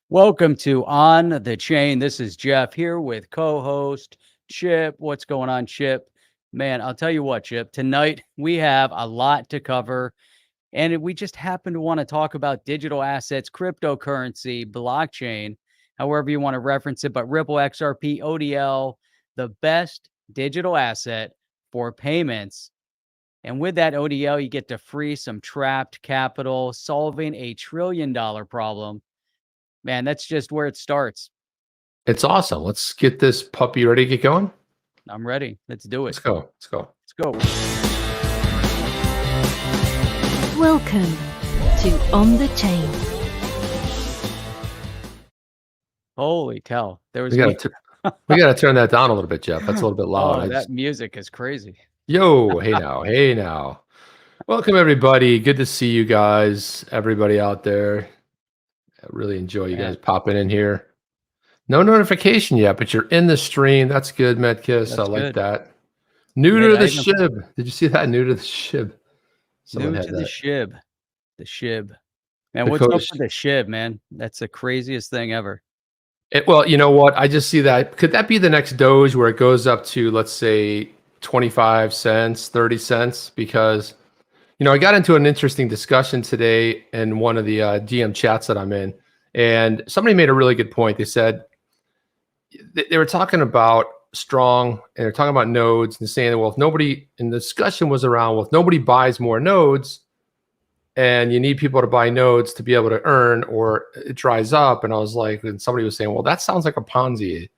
Welcome to On the Chain. This is Jeff here with co-host Chip. What's going on, Chip? Man, I'll tell you what, Chip. Tonight we have a lot to cover, and we just happen to want to talk about digital assets, cryptocurrency, blockchain, however you want to reference it. But Ripple, XRP, ODL, the best digital asset for payments. And with that ODL, you get to free some trapped capital, solving a $1 trillion problem. Man, that's just where it starts. It's awesome. Let's get this puppy ready to get going. I'm ready. Let's do it. Let's go. Let's go. Let's go. Welcome to On the Chain. Holy cow. There was we got to turn that down a little bit, Jeff. That's a little bit loud. Oh, that music is crazy. Yo, hey now. Hey now. Welcome, everybody. Good to see you guys, everybody out there. I really enjoy you guys popping in here. No notification yet, but you're in the stream. That's good, Medkiss. I like that. New to the Shib. Did you see that? New to the Shib. New to the Shib. The Shib. Man, what's up with the Shib, man? That's the craziest thing ever. Well, you know what? I just see that. Could that be the next Doge where it goes up to, let's say, 25 cents, 30 cents? Because, you know, I got into an interesting discussion today in one of the DM chats that I'm in, and somebody made a really good point. They said they were talking about strong, and they're talking about nodes, and saying, well, if nobody, and the discussion was around, well, if nobody buys more nodes, and you need people to buy nodes to be able to earn, or it dries up. And I was like, and somebody was saying, well, that sounds like a Ponzi. And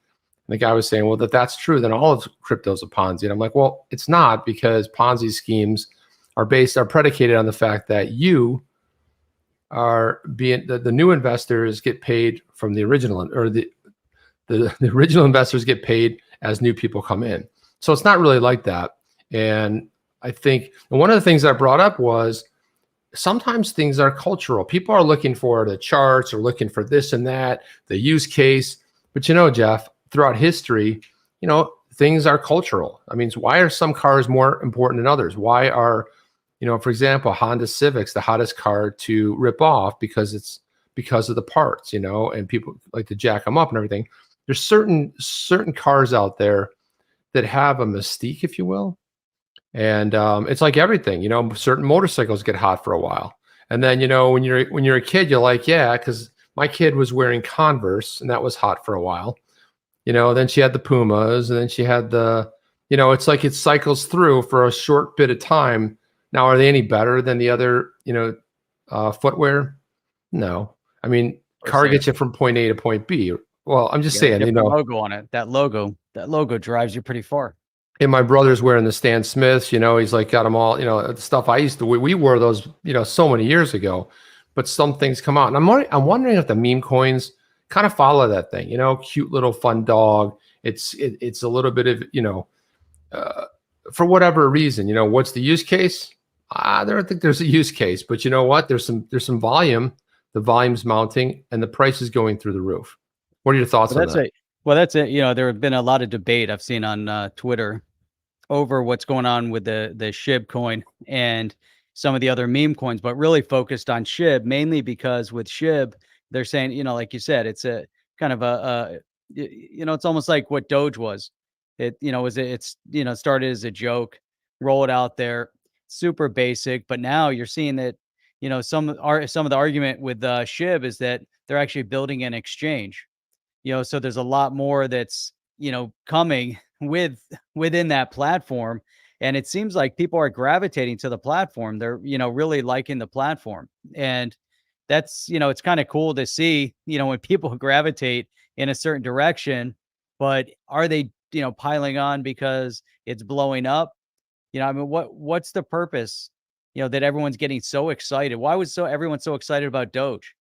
the guy was saying, well, that's true, then all of crypto is a Ponzi. And I'm like, well, it's not, because Ponzi schemes are predicated on the fact that you are being the new investors get paid from the original, or the original investors get paid as new people come in. So it's not really like that. And I think one of the things I brought up was sometimes things are cultural. People are looking for the charts, or looking for this and that, the use case. But you know, Jeff, throughout history, you know, things are cultural. I mean, why are some cars more important than others? Why are, you know, for example, Honda Civic's the hottest car to rip off because of the parts, you know, and people like to jack them up and everything. There's certain cars out there that have a mystique, if you will. And it's like everything, you know, certain motorcycles get hot for a while. And then, you know, when you're a kid, you're like, yeah, because my kid was wearing Converse and that was hot for a while. You know, then she had the Pumas, and then she had the, you know, it's like it cycles through for a short bit of time. Now, are they any better than the other, you know, footwear? No. I mean, car gets you from point A to point B. Well, I'm just saying, you know, logo on it. That logo drives you pretty far. And my brother's wearing the Stan Smiths, you know, he's like got them all, you know, the stuff I used to, we wore those, you know, so many years ago, but some things come out. And I'm wondering if the meme coins kind of follow that thing, you know, cute little fun dog. It's a little bit of, you know, for whatever reason, you know, what's the use case? I don't think there's a use case, but you know what? There's some volume, the volume's mounting, and the price is going through the roof. What are your thoughts on that? Well, that's it. You know, there have been a lot of debate I've seen on Twitter over what's going on with the Shib coin and some of the other meme coins, but really focused on Shib, mainly because with Shib, they're saying, you know, like you said, it's a kind of you know, it's almost like what Doge was. It, you know, it's, you know, started as a joke, roll it out there, super basic, but now you're seeing that, you know, some of the argument with Shib is that they're actually building an exchange. You know, so there's a lot more that's, you know, coming within that platform. And it seems like people are gravitating to the platform. They're, you know, really liking the platform. And that's, you know, it's kind of cool to see, you know, when people gravitate in a certain direction, but are they, you know, piling on because it's blowing up? You know, I mean, what's the purpose, you know, that everyone's getting so excited? Why was everyone so excited about Doge?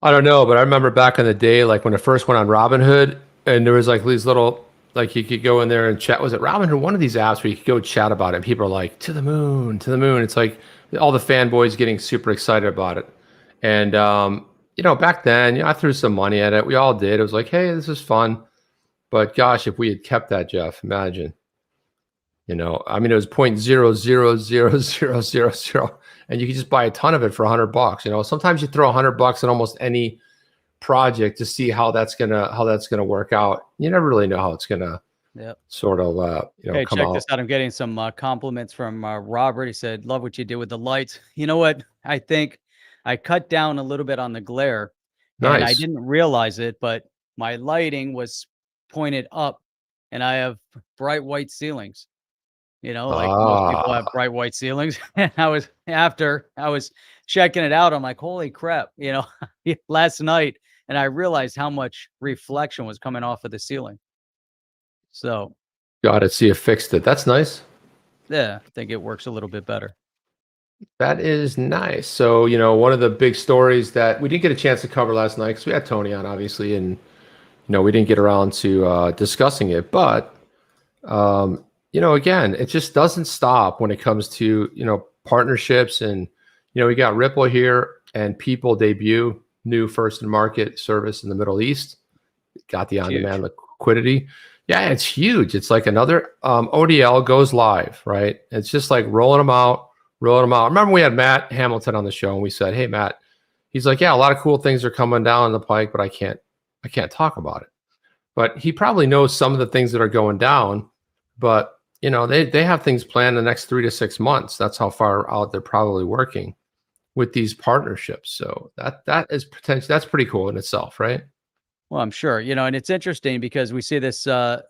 I don't know, but I remember back in the day, like when it first went on Robinhood, and there was like these little, like you could go in there and chat. Was it Robinhood? One of these apps where you could go chat about it. And people are like, to the moon, to the moon. It's like all the fanboys getting super excited about it. And, you know, back then, you know, I threw some money at it. We all did. It was like, hey, this is fun. But gosh, if we had kept that, Jeff, imagine. You know, I mean, it was 0.0000000, and you can just buy a ton of it for $100. You know, sometimes you throw $100 at almost any project to see how that's gonna work out. You never really know how it's gonna sort of Hey, come check out. this out. I'm getting some compliments from Robert. He said, "Love what you did with the lights." You know what? I think I cut down a little bit on the glare, and I Nice. didn't realize it, but my lighting was pointed up, and I have bright white ceilings. You know, like most people Ah, have bright white ceilings. And after I was checking it out, I'm like, "Holy crap!" You know, last night, and I realized how much reflection was coming off of the ceiling. So got it. See, you fixed it. That's nice. yeah, I think it works a little bit better. That is nice. So, you know, one of the big stories that we didn't get a chance to cover last night, because we had Tony on, obviously, and, you know, we didn't get around to discussing it. But, you know, again, it just doesn't stop when it comes to, you know, partnerships. And, you know, we got Ripple here and Pyypl debut, new first in market service in the Middle East. Got the It's huge. on-demand liquidity. Yeah, it's huge. It's like another ODL goes live, right? It's just like rolling them out. I remember we had Matt Hamilton on the show, and we said, "Hey, Matt," he's like, "Yeah, a lot of cool things are coming down the pike, but I can't talk about it." But he probably knows some of the things that are going down. But you know, they have things planned the next 3 to 6 months. That's how far out they're probably working with these partnerships. So that is potential. That's pretty cool in itself, right? Well, I'm sure, you know, and it's interesting because we see this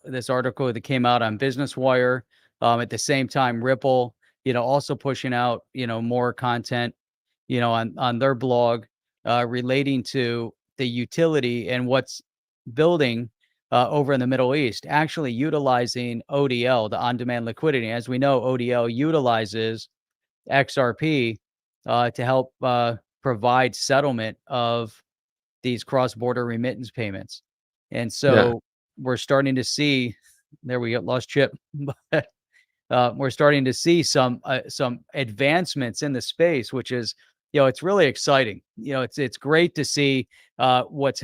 this article that came out on Business Wire. At the same time, Ripple, you know, also pushing out, you know, more content, you know, on their blog relating to the utility and what's building over in the Middle East, actually utilizing ODL, the on-demand liquidity. As we know, ODL utilizes XRP to help provide settlement of these cross-border remittance payments. And Yeah. so we're starting to see, there we go, lost Chip. But we're starting to see some advancements in the space, which is, you know, it's really exciting. You know, it's great to see what's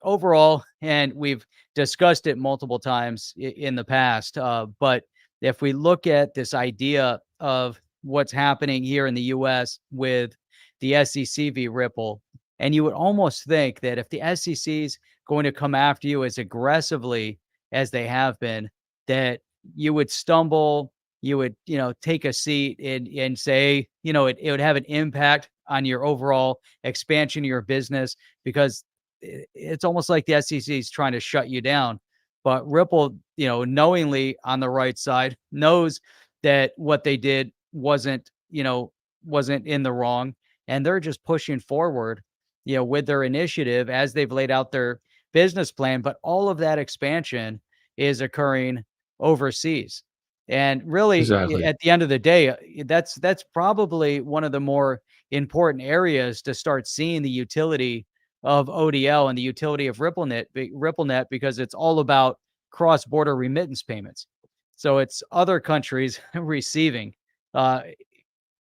overall, and we've discussed it multiple times in the past. But if we look at this idea of what's happening here in the U.S. with the SEC v. Ripple, and you would almost think that if the SEC is going to come after you as aggressively as they have been, that you would stumble, you would, you know, take a seat and say, you know, it would have an impact on your overall expansion of your business, because it's almost like the SEC is trying to shut you down. But Ripple, you know, knowingly on the right side, knows that what they did wasn't, you know, wasn't in the wrong. And they're just pushing forward, you know, with their initiative as they've laid out their business plan. But all of that expansion is occurring overseas. And really, Exactly. at the end of the day, that's probably one of the more important areas to start seeing the utility of ODL and the utility of RippleNet, because it's all about cross-border remittance payments. So it's other countries receiving. Uh,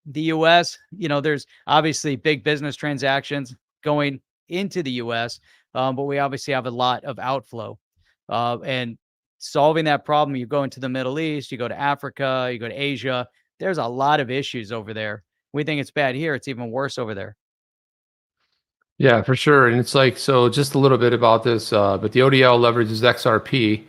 the US, you know, there's obviously big business transactions going into the US, but we obviously have a lot of outflow. And solving that problem, you go into the Middle East, you go to Africa, you go to Asia, there's a lot of issues over there. We think it's bad here, it's even worse over there. Yeah, for sure. And it's like, so just a little bit about this, but the ODL leverages XRP.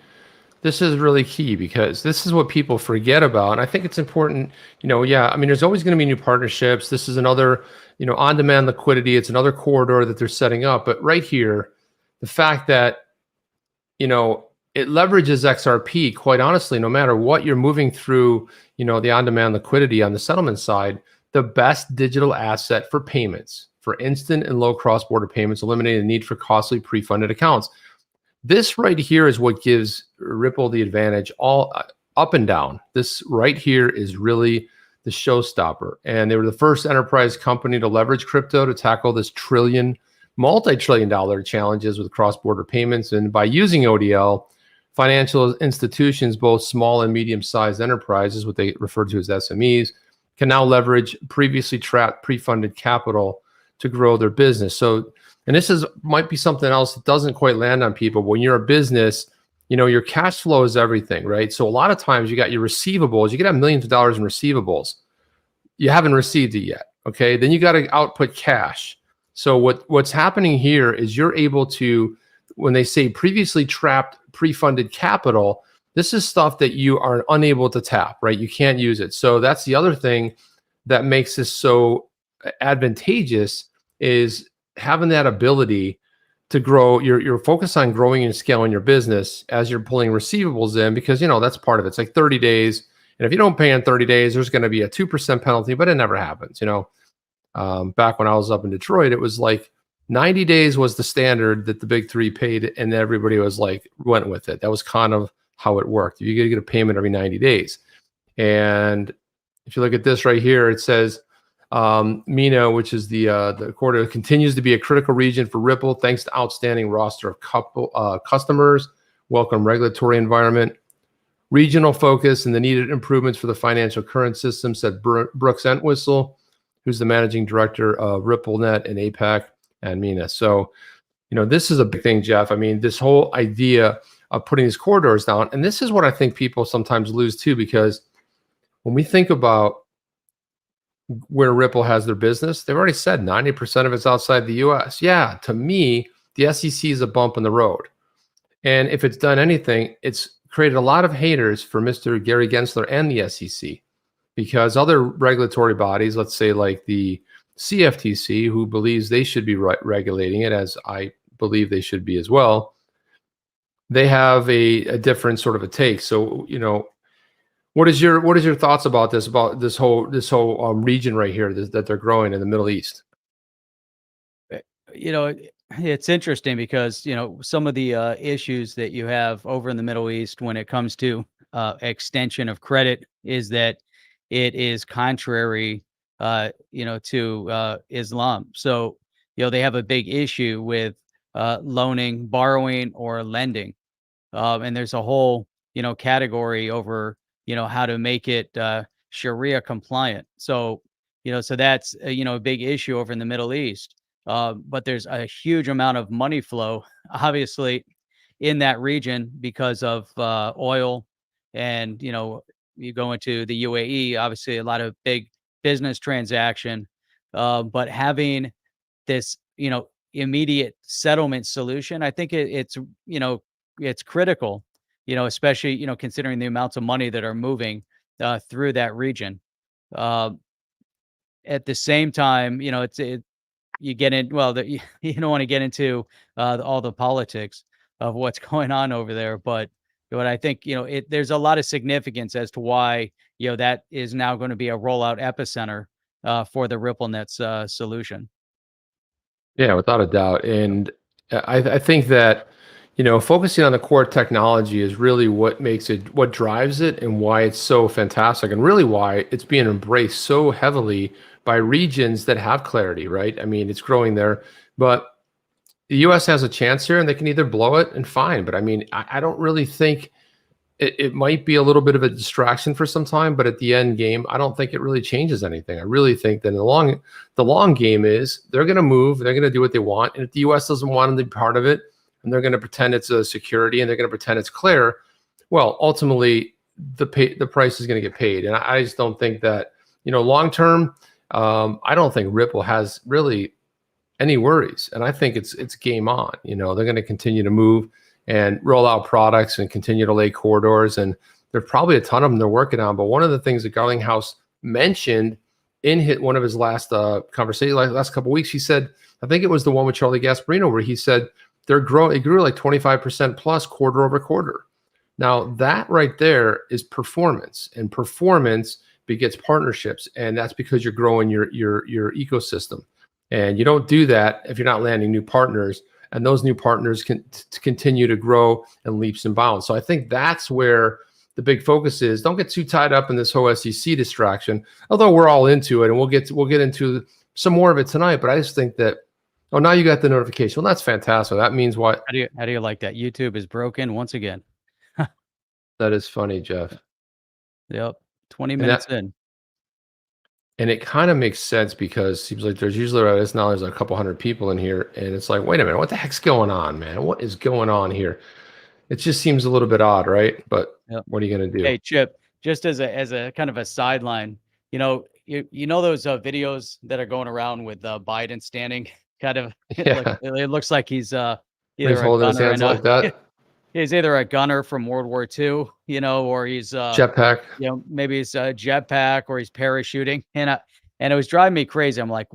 This is really key because this is what people forget about. And I think it's important, you know, yeah, I mean, there's always going to be new partnerships. This is another, you know, on-demand liquidity. It's another corridor that they're setting up. But right here, the fact that, you know, it leverages XRP, quite honestly, no matter what you're moving through, you know, the on-demand liquidity on the settlement side, the best digital asset for payments, for instant and low cross-border payments, eliminating the need for costly pre-funded accounts. This right here is what gives Ripple the advantage all up and down. This right here is really the showstopper. And they were the first enterprise company to leverage crypto to tackle this multi-trillion dollar challenges with cross-border payments. And by using ODL, financial institutions, both small and medium-sized enterprises, what they refer to as SMEs, can now leverage previously trapped pre-funded capital to grow their business. So, and this might be something else that doesn't quite land on people. When you're a business, you know, your cash flow is everything, right? So a lot of times you got your receivables, you could have millions of dollars in receivables. You haven't received it yet. Okay, then you got to output cash. So what's happening here is you're able to, when they say previously trapped pre-funded capital, this is stuff that you are unable to tap, right? You can't use it. So that's the other thing that makes this so advantageous, is having that ability to grow. You're focused on growing and scaling your business as you're pulling receivables in, because, you know, that's part of it. It's like 30 days. And if you don't pay in 30 days, there's going to be a 2% penalty, but it never happens. You know, back when I was up in Detroit, it was like 90 days was the standard that the big three paid, and everybody was like, went with it. That was kind of how it worked. You get a payment every 90 days. And if you look at this right here, it says, MENA, which is the quarter, continues to be a critical region for Ripple thanks to outstanding roster of customers, welcome regulatory environment, regional focus, and the needed improvements for the financial current system, said Brooks Entwistle, who's the managing director of RippleNet and APAC and MENA. So, you know, this is a big thing, Jeff. I mean, this whole idea of putting these corridors down, and this is what I think people sometimes lose too, because when we think about where Ripple has their business, they've already said 90% of it's outside the US. Yeah, to me, the SEC is a bump in the road. And if it's done anything, it's created a lot of haters for Mr. Gary Gensler and the SEC, because other regulatory bodies, let's say like the CFTC, who believes they should be regulating it, as I believe they should be as well, they have a different sort of a take. So, you know, what is your thoughts about this whole region right here that they're growing in the Middle East? You know, it's interesting because, you know, some of the issues that you have over in the Middle East when it comes to extension of credit is that it is contrary, you know, to Islam. So, you know, they have a big issue with loaning, borrowing, or lending. And there's a whole, you know, category over, you know, how to make it Sharia compliant. So, you know, so that's, you know, a big issue over in the Middle East. But there's a huge amount of money flow, obviously, in that region because of oil. And, you know, you go into the UAE, obviously a lot of big business transaction. But having this, you know, immediate settlement solution, I think it's, you know, it's critical, you know, especially, you know, considering the amounts of money that are moving through that region. Uh, at the same time, you know, you get in, well, you don't want to get into all the politics of what's going on over there, but I think, you know, there's a lot of significance as to why, you know, that is now going to be a rollout epicenter for the RippleNet's solution. Yeah, without a doubt. And I think that, you know, focusing on the core technology is really what makes it, what drives it, and why it's so fantastic, and really why it's being embraced so heavily by regions that have clarity, right? I mean, it's growing there, but the US has a chance here, and they can either blow it and fine. But I mean, I don't really think it might be a little bit of a distraction for some time, but at the end game, I don't think it really changes anything. I really think that in the long game is they're going to move, they're going to do what they want. And if the US doesn't want them to be part of it, and they're going to pretend it's a security, and they're going to pretend it's clear, well, ultimately the price is going to get paid. And I just don't think that, you know, long term, I don't think Ripple has really any worries. And I think it's game on. You know, they're going to continue to move and roll out products and continue to lay corridors. And there's probably a ton of them they're working on. But one of the things that Garlinghouse mentioned in one of his last conversations, last couple of weeks, he said, I think it was the one with Charlie Gasparino, where he said it grew like 25% plus quarter over quarter. Now that right there is performance, and performance begets partnerships. And that's because you're growing your ecosystem. And you don't do that if you're not landing new partners, and those new partners can continue to grow in leaps and bounds. So I think that's where the big focus is. Don't get too tied up in this whole SEC distraction, although we're all into it, and we'll get into some more of it tonight. But I just think that, oh, now you got the notification. Well, that's fantastic. That means what? How do you like that? YouTube is broken once again. That is funny, Jeff. Yep. 20 minutes in. And it kind of makes sense, because it seems like there's usually, right now there's a couple hundred people in here, and it's like, wait a minute, what the heck's going on, man? What is going on here? It just seems a little bit odd, right? But What are you going to do? Hey, Chip, just as a kind of a sideline, you know, you know those videos that are going around with Biden standing kind of Yeah. it looks like he's He's either a holding his gunner hands like that. he's either a gunner from World War II, you know, or he's Jetpack. you know, maybe it's a jetpack or he's parachuting. And it was driving me crazy. I'm like,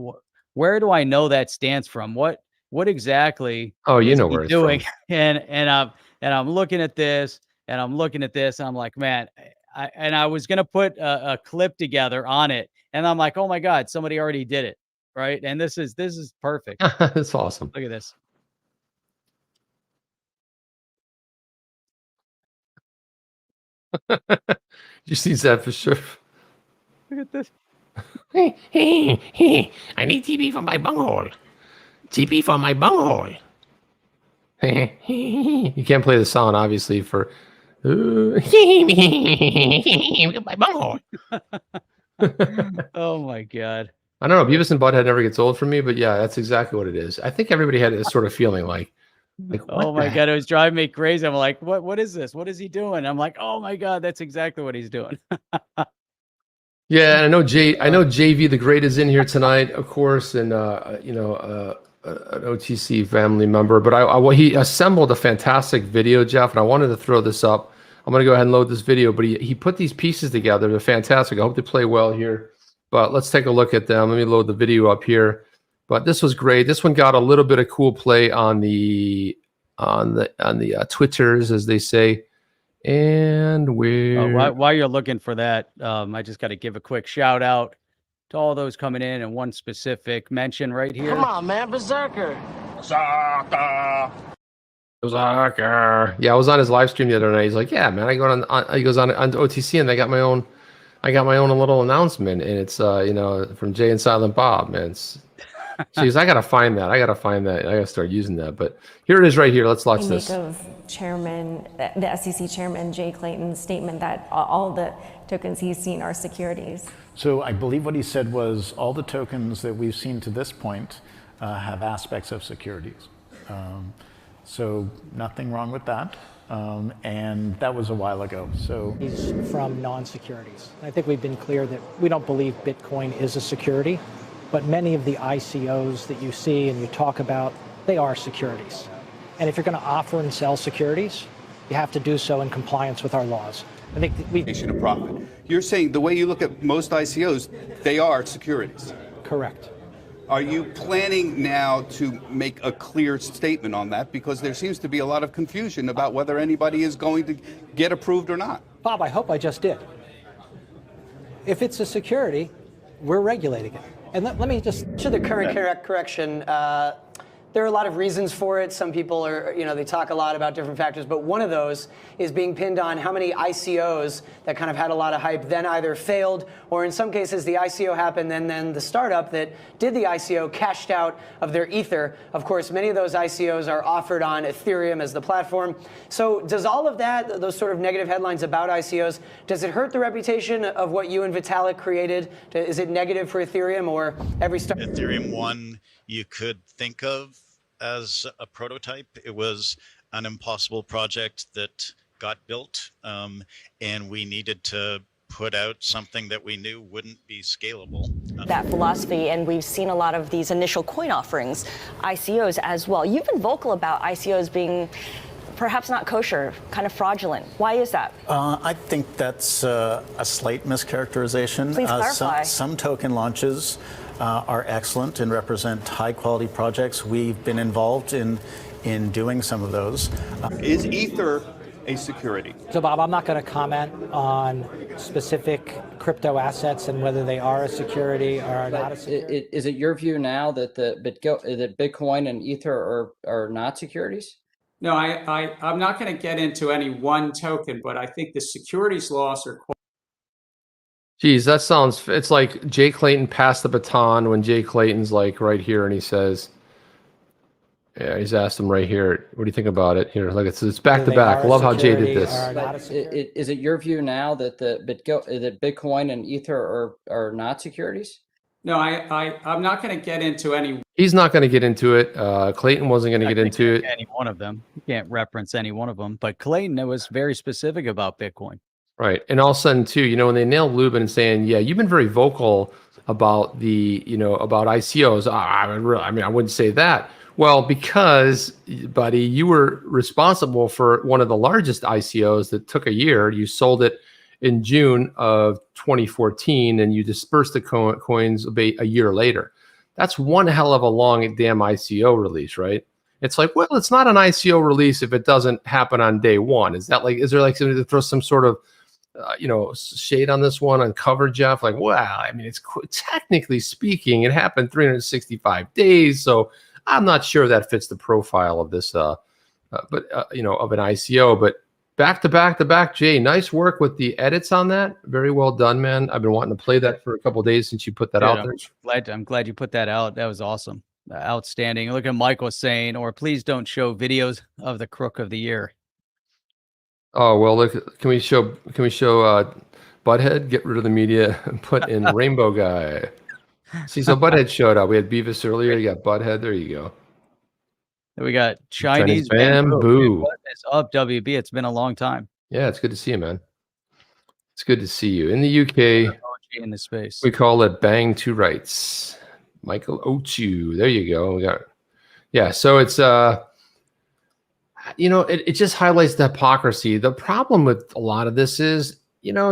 where do I know that stance from? What exactly Oh, you is know he where it's doing? from. And I'm looking at this and I'm looking at this and I'm like, man, I was gonna put a clip together on it, and I'm like, oh my God, somebody already did it, right? And this is perfect. That's awesome. Look at this. You see that for sure. Look at this. I need TP for my bunghole. TP for my bunghole. You can't play the sound, obviously, for my bunghole. Oh my God. I don't know. Beavis and Butthead never gets old for me, but yeah, that's exactly what it is. I think everybody had this sort of feeling like Oh my God, it was driving me crazy. I'm like, what is this? What is he doing? I'm like, oh my God, that's exactly what he's doing. Yeah, and I know JayVTheGreat is in here tonight, of course, and you know, an OTC family member. But he assembled a fantastic video, Jeff, and I wanted to throw this up. I'm going to go ahead and load this video, but he put these pieces together. They're fantastic. I hope they play well here. But let's take a look at them. Let me load the video up here. But this was great. This one got a little bit of cool play on the Twitters, as they say. And while you're looking for that, I just got to give a quick shout out to all those coming in, and one specific mention right here. Come on, man, Berserker. Berserker. Yeah, I was on his live stream the other night. He's like, "Yeah, man, I go on." He goes on OTC, and I got my own little announcement, and it's you know, from Jay and Silent Bob, man. Jeez, I gotta find that. I gotta start using that. But here it is, right here. Let's watch this. Of the SEC Chairman Jay Clayton's statement that all the tokens he's seen are securities. So I believe what he said was all the tokens that we've seen to this point have aspects of securities. So nothing wrong with that. And that was a while ago. So He's from non-securities. I think we've been clear that we don't believe Bitcoin is a security, but many of the ICOs that you see and you talk about, they are securities. And if you're going to offer and sell securities, you have to do so in compliance with our laws. I think of profit. You're saying the way you look at most ICOs, they are securities. correct. Are you planning now to make a clear statement on that? Because there seems to be a lot of confusion about whether anybody is going to get approved or not. Bob, I hope I just did. If it's a security, we're regulating it. And let me just... To the current correction, there are a lot of reasons for it. Some people are, they talk a lot about different factors, but one of those is being pinned on how many ICOs that kind of had a lot of hype then either failed, or in some cases the ICO happened and then the startup that did the ICO cashed out of their ether. Of course, many of those ICOs are offered on Ethereum as the platform. So does all of that, those sort of negative headlines about ICOs, does it hurt the reputation of what you and Vitalik created? Is it negative for Ethereum, or every startup? Ethereum 1 you could think of as a prototype. It was an impossible project that got built, and we needed to put out something that we knew wouldn't be scalable. That philosophy, and we've seen a lot of these initial coin offerings, ICOs as well. You've been vocal about ICOs being perhaps not kosher, kind of fraudulent. Why is that? I think that's a slight mischaracterization. Please clarify. Some token launches are excellent and represent high-quality projects. We've been involved in doing some of those. Is Ether a security? So, Bob, I'm not going to comment on specific crypto assets and whether they are a security or not a security. Is it your view now that that Bitcoin and Ether are not securities? No, I'm not going to get into any one token, but I think the securities laws are quite... Geez, that sounds, it's like Jay Clayton passed the baton when Jay Clayton's like right here and he says, yeah, he's asked him right here, what do you think about it? Here, look, it's back to back. I love how Jay did this. Is it your view now that that Bitcoin and Ether are not securities? No, I'm not going to get into any... He's not going to get into it. Clayton wasn't going to get into it. Any one of them. You can't reference any one of them. But Clayton was very specific about Bitcoin. Right. And all of a sudden, too, when they nailed Lubin and saying, yeah, you've been very vocal about the, about ICOs. I mean, I wouldn't say that. Well, because, buddy, you were responsible for one of the largest ICOs that took a year. You sold it in June of 2014, and you dispersed the coins a year later. That's one hell of a long damn ICO release, right? It's like, well, it's not an ICO release if it doesn't happen on day one. Is there like somebody to throw some sort of shade on this one, uncover, Jeff? Like, wow, I mean, it's technically speaking, it happened 365 days. So I'm not sure that fits the profile of this, of an ICO. But back to back, Jay, nice work with the edits on that. Very well done, man. I've been wanting to play that for a couple of days since you put that out there. I'm glad you put that out. That was awesome. Outstanding. Look at Michael saying, or please don't show videos of the crook of the year. Oh, well, look, can we show Butthead? Get rid of the media and put in Rainbow Guy. See, so Butthead showed up. We had Beavis earlier. You got Butthead. There you go. We got Chinese Bamboo. What is up, WB? It's been a long time. Yeah, it's good to see you, man. It's good to see you. In the UK, in the space, we call it Bang to Rights. Michael Ochu. There you go. We got it. Yeah, so it's it just highlights the hypocrisy. The problem with a lot of this is,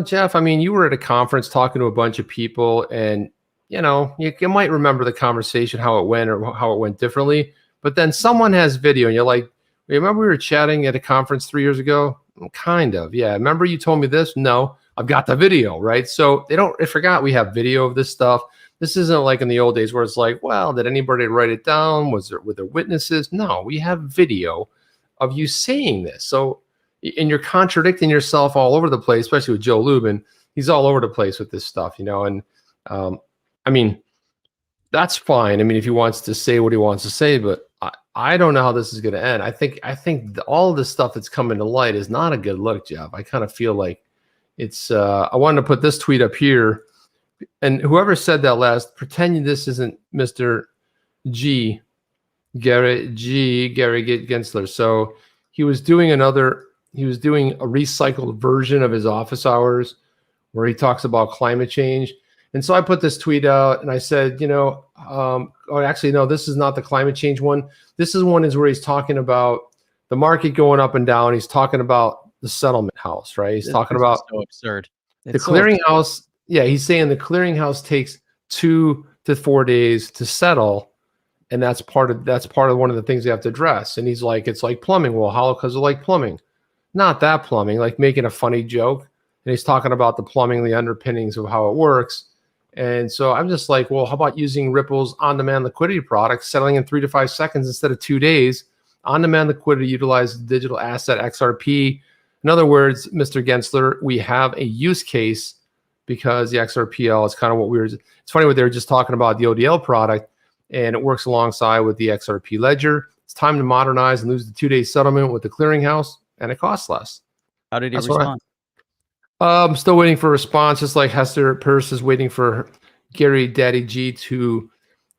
Jeff, I mean, you were at a conference talking to a bunch of people, and you might remember the conversation, how it went or how it went differently. But then someone has video and you're like, remember we were chatting at a conference 3 years ago? Kind of. Yeah. Remember you told me this? No, I've got the video, right? So they forgot we have video of this stuff. This isn't like in the old days where it's like, well, did anybody write it down? Were there witnesses? No, we have video of you saying this. So, and you're contradicting yourself all over the place, especially with Joe Lubin. He's all over the place with this stuff, and I mean, that's fine. I mean, if he wants to say what he wants to say, but I don't know how this is going to end. I think all of this stuff that's coming to light is not a good look, Jeff. I kind of feel like it's, I wanted to put this tweet up here, and whoever said that last, pretending this isn't Mr. Gary Gensler. So he was doing a recycled version of his office hours where he talks about climate change. And so I put this tweet out and I said, actually, no, this is not the climate change one. This is one where he's talking about the market going up and down. He's talking about the settlement house, right? He's talking about so absurd. The clearinghouse. Yeah, he's saying the clearinghouse takes 2 to 4 days to settle. And that's part of one of the things you have to address. And he's like, it's like plumbing. Well, how? Because of like plumbing. Not that plumbing, like making a funny joke. And he's talking about the plumbing, the underpinnings of how it works. And so I'm just like, well, how about using Ripple's on-demand liquidity product, settling in 3 to 5 seconds instead of 2 days? On-demand liquidity utilizes digital asset XRP. In other words, Mr. Gensler, we have a use case because the XRPL is kind of it's funny what they were just talking about, the ODL product, and it works alongside with the XRP ledger. It's time to modernize and lose the 2-day settlement with the clearinghouse, and it costs less. How did he respond? I'm still waiting for a response, just like Hester Peirce is waiting for Gary Daddy G to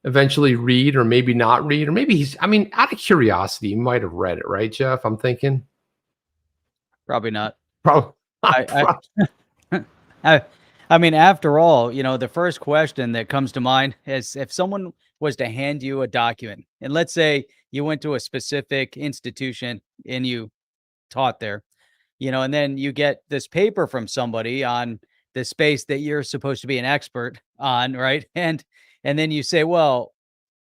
eventually read, or maybe not read, or maybe out of curiosity, he might have read it, right, Jeff? I'm thinking. Probably not. Probably. I mean, after all, the first question that comes to mind is if someone was to hand you a document, and let's say you went to a specific institution and you taught there, and then you get this paper from somebody on the space that you're supposed to be an expert on, right? And then you say, well,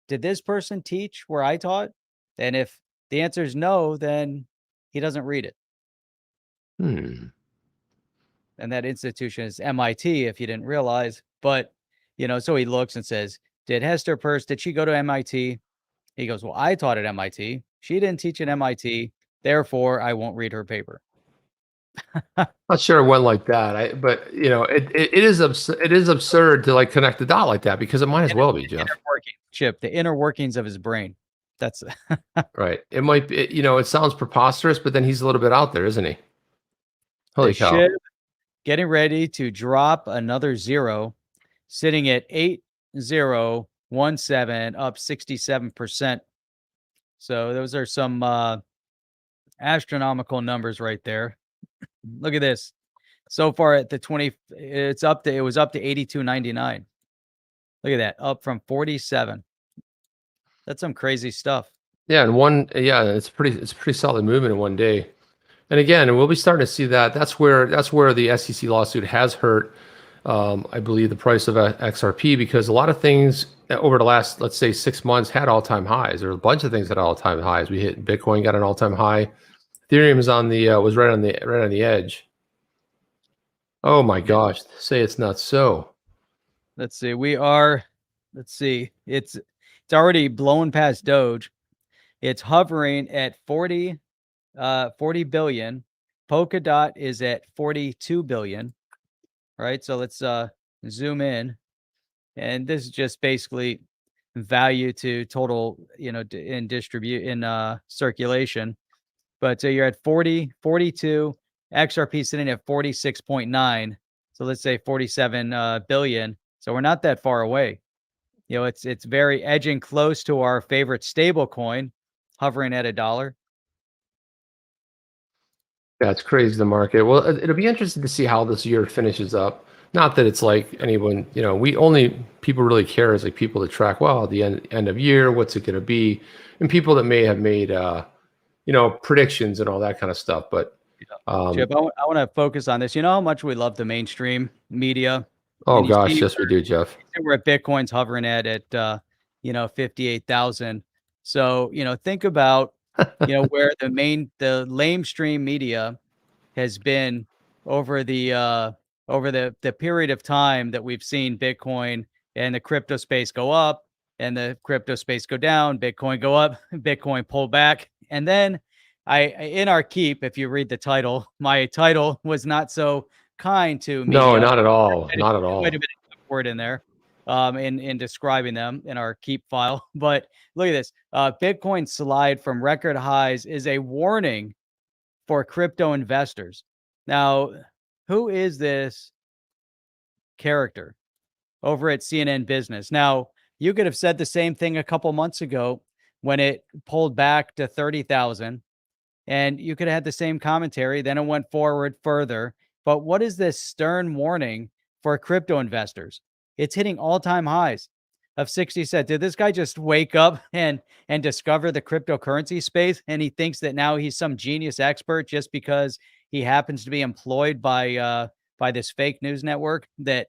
did this person teach where I taught? And if the answer is no, then he doesn't read it. And that institution is MIT, if you didn't realize. But, so he looks and says, did Hester Peirce, did she go to MIT? He goes, well, I taught at MIT. She didn't teach at MIT. Therefore, I won't read her paper. Not sure it went like that. But it is absurd to like connect the dot like that, because it might as well be, Jeff. The inner workings of his brain. That's right. It might be, it sounds preposterous, but then he's a little bit out there, isn't he? Holy cow. Shib getting ready to drop another zero, sitting at 8017, up 67%. So those are some astronomical numbers right there. Look at this. So far at the 20, it was up to 82.99. Look at that, up from 47. That's some crazy stuff. Yeah, it's pretty solid movement in one day. And again, we'll be starting to see that. That's where the SEC lawsuit has hurt, I believe, the price of XRP, because a lot of things over the last, let's say, 6 months had all-time highs. There were a bunch of things that had all-time highs. We hit Bitcoin, got an all-time high. Ethereum is was right on the edge. Oh my gosh! Say it's not so. Let's see. Let's see. It's already blown past Doge. It's hovering at 40 billion. Polkadot is at 42 billion. Right. So let's zoom in, and this is just basically value to total, in circulation. But so you're at 40, 42, XRP sitting at 46.9. So let's say 47 billion. So we're not that far away. It's very edging close to our favorite stable coin, hovering at $1. Yeah, it's crazy, the market. Well, it'll be interesting to see how this year finishes up. Not that it's like anyone, people really care is like people that track, well, at the end of year, what's it going to be? And people that may have made, predictions and all that kind of stuff. But Chip, I want to focus on this. You know how much we love the mainstream media? Oh gosh, yes we do, Jeff. We're at Bitcoin's hovering at 58,000. So, think about, where the lamestream media has been over the period of time that we've seen Bitcoin and the crypto space go up and the crypto space go down, Bitcoin go up, Bitcoin pull back. And then in our keep, if you read the title, my title was not so kind to media. No, not at all. Not at all. Might have been a word in there in describing them in our keep file. But look at this. Bitcoin slide from record highs is a warning for crypto investors. Now, who is this character over at CNNBusiness? Now, you could have said the same thing a couple months ago when it pulled back to 30,000, and you could have had the same commentary. Then it went forward further. But what is this stern warning for crypto investors? It's hitting all-time highs of 60 cents. Did this guy just wake up and discover the cryptocurrency space, and he thinks that now he's some genius expert just because he happens to be employed by this fake news network that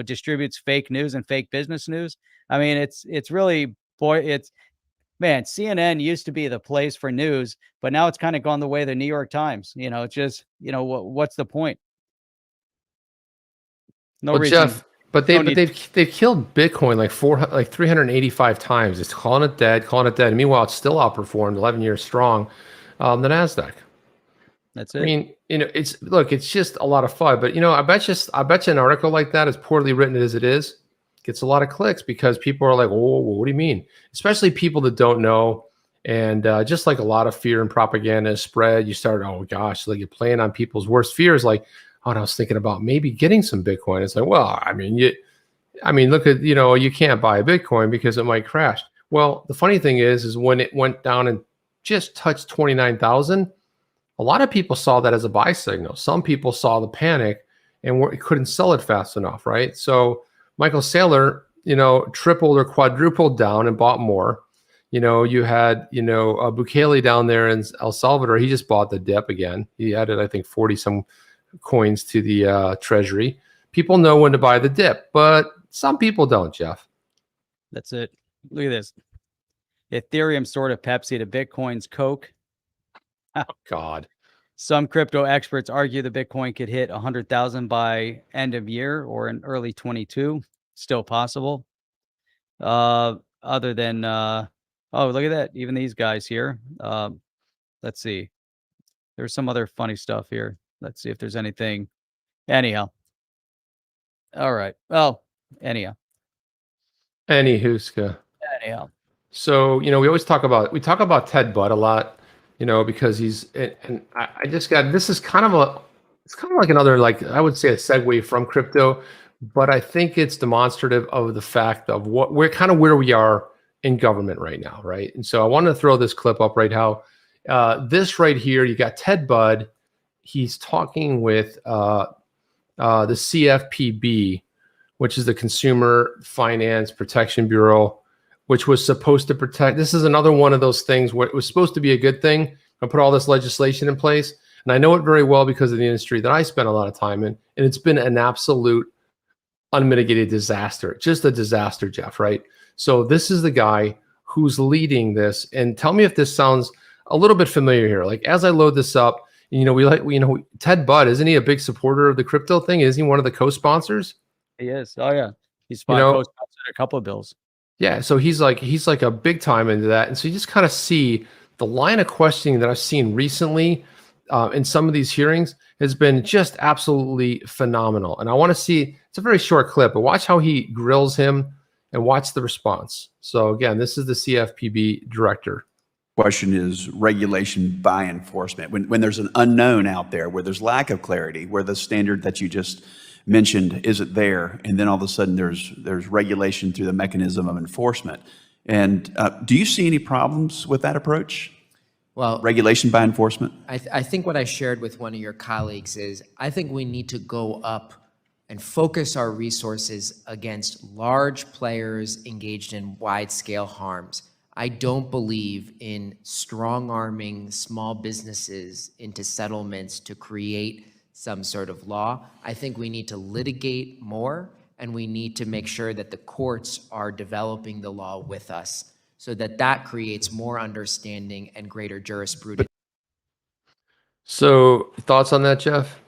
distributes fake news and fake business news? I mean, it's really, man, CNN used to be the place for news, but now it's kind of gone the way of the New York Times. It's just, what's the point? No reason. Jeff, but they've killed Bitcoin like 385 times. It's calling it dead. And meanwhile, it's still outperformed 11 years strong the Nasdaq. That's it. I mean, it's just a lot of fun. But I bet you an article like that, as poorly written as it is, gets a lot of clicks because people are like, "Oh, what do you mean?" Especially people that don't know, and just like a lot of fear and propaganda is spread, you start, oh gosh, like you're playing on people's worst fears. Like, oh, and I was thinking about maybe getting some Bitcoin. It's like, well, I mean, look at, you can't buy a Bitcoin because it might crash. Well, the funny thing is when it went down and just touched 29,000, a lot of people saw that as a buy signal. Some people saw the panic and couldn't sell it fast enough, right? So Michael Saylor, tripled or quadrupled down and bought more. You had, Bukele down there in El Salvador. He just bought the dip again. He added, I think, 40 some coins to the treasury. People know when to buy the dip, but some people don't, Jeff. That's it. Look at this. Ethereum sort of Pepsi to Bitcoin's Coke. Oh, God. Some crypto experts argue the Bitcoin could hit 100,000 by end of year or in early 22. Still possible. Other than, oh, look at that. Even these guys here. Let's see. There's some other funny stuff here. Let's see if there's anything. Anyhow. All right. Well, anyhow. Anyhow. So, we always talk about Ted Budd a lot, because I just got, this is kind of like another, like, I would say a segue from crypto, but I think it's demonstrative of the fact of where we are in government right now. Right. And so I wanted to throw this clip up right now. This right here, you got Ted Budd. He's talking with the CFPB, which is the Consumer Finance Protection Bureau, which was supposed to protect. This is another one of those things where it was supposed to be a good thing. I put all this legislation in place, and I know it very well because of the industry that I spent a lot of time in, and it's been an absolute unmitigated disaster. Just a disaster, Jeff, right? So this is the guy who's leading this, and tell me if this sounds a little bit familiar here. Like as I load this up, Ted Budd, isn't he a big supporter of the crypto thing? Isn't he one of the co-sponsors? He is. Oh yeah, he's co-sponsored a couple of bills. Yeah, so he's like a big time into that, and so you just kind of see the line of questioning that I've seen recently in some of these hearings has been just absolutely phenomenal. And I want to see, it's a very short clip, but watch how he grills him and watch the response. So again, this is the CFPB director. Question is regulation by enforcement. When there's an unknown out there, where there's lack of clarity, where the standard that you just mentioned isn't there, and then all of a sudden there's regulation through the mechanism of enforcement. And do you see any problems with that approach? Well, regulation by enforcement? I think what I shared with one of your colleagues is I think we need to go up and focus our resources against large players engaged in wide-scale harms. I don't believe in strong-arming small businesses into settlements to create some sort of law. I think we need to litigate more, and we need to make sure that the courts are developing the law with us so that creates more understanding and greater jurisprudence. So thoughts on that, Jeff?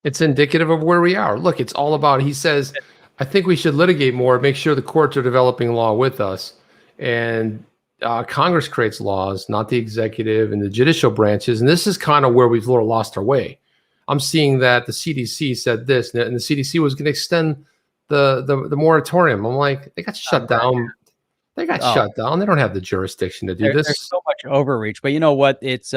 It's indicative of where we are. Look, it's all about, he says, I think we should litigate more, make sure the courts are developing law with us. And Congress creates laws, not the executive and the judicial branches. And this is kind of where we've lost our way. I'm seeing that the CDC said this, and the CDC was going to extend the moratorium. I'm like, they got shut down. They got shut down. They don't have the jurisdiction to do this. There's so much overreach, but you know what? It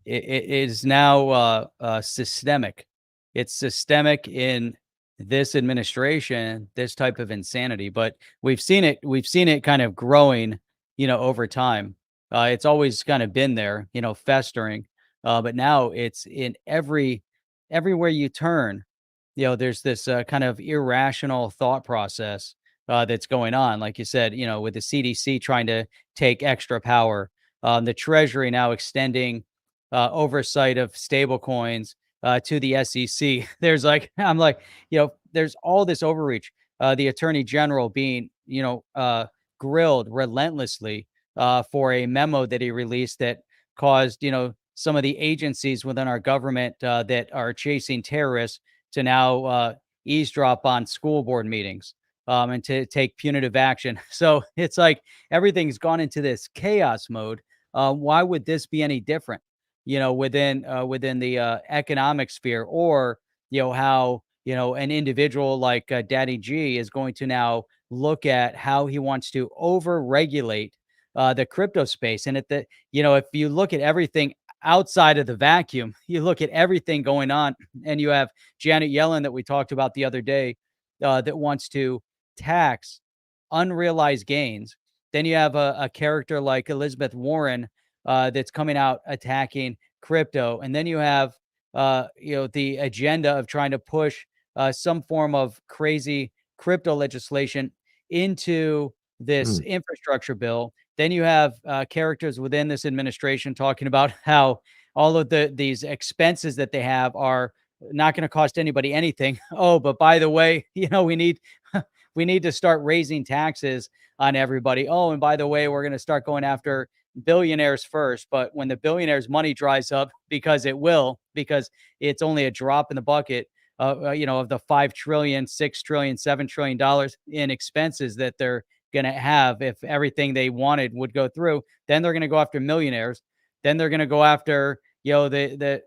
is now systemic. It's systemic in this administration, this type of insanity. But we've seen it kind of growing, over time. It's always kind of been there, festering. But now it's in everywhere you turn. There's this kind of irrational thought process that's going on. Like you said, with the CDC trying to take extra power, the Treasury now extending oversight of stable coins to the SEC. There's there's all this overreach. The Attorney General being, grilled relentlessly for a memo that he released that caused, some of the agencies within our government that are chasing terrorists to now eavesdrop on school board meetings and to take punitive action. So it's like everything's gone into this chaos mode. Why would this be any different, within the economic sphere, or, how, an individual like Daddy G is going to now look at how he wants to over-regulate the crypto space. And if you look at everything outside of the vacuum, you look at everything going on, and you have Janet Yellen that we talked about the other day that wants to tax unrealized gains. Then you have a character like Elizabeth Warren that's coming out attacking crypto. And then you have, the agenda of trying to push some form of crazy crypto legislation into this infrastructure bill. Then you have characters within this administration talking about how all of these expenses that they have are not going to cost anybody anything. Oh, but by the way, we need to start raising taxes on everybody. Oh, and by the way, we're going to start going after billionaires first. But when the billionaires' money dries up, because it's only a drop in the bucket, of the $5 trillion, $6 trillion, $7 trillion in expenses that they're going to have if everything they wanted would go through, then they're going to go after millionaires. Then they're going to go after, the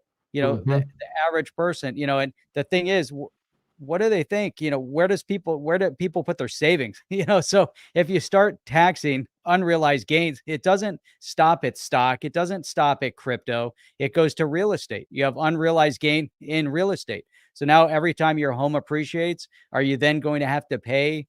average person, and the thing is, what do they think? Where do people put their savings? So if you start taxing unrealized gains, it doesn't stop at stock. It doesn't stop at crypto. It goes to real estate. You have unrealized gain in real estate. So now every time your home appreciates, are you then going to have to pay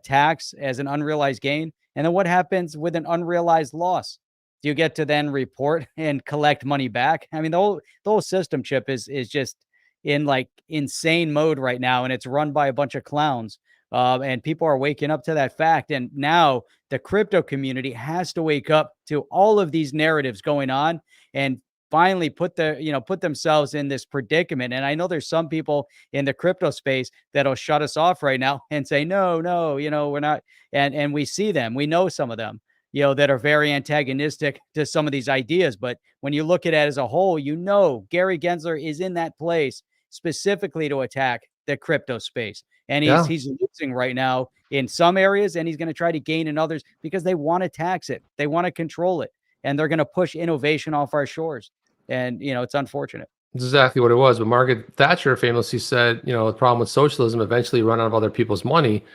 tax as an unrealized gain? And then what happens with an unrealized loss? Do you get to then report and collect money back? I mean, the whole system, Chip, is just, in like insane mode right now, and it's run by a bunch of clowns. And people are waking up to that fact. And now the crypto community has to wake up to all of these narratives going on and finally put themselves in this predicament. And I know there's some people in the crypto space that'll shut us off right now and say, no, we're not. And we see them, we know some of them, that are very antagonistic to some of these ideas. But when you look at it as a whole, Gary Gensler is in that place specifically to attack the crypto space. And he's losing right now in some areas, and he's going to try to gain in others because they want to tax it. They want to control it, and they're going to push innovation off our shores. And, it's unfortunate. That's exactly what it was. But Margaret Thatcher famously said, the problem with socialism, eventually run out of other people's money.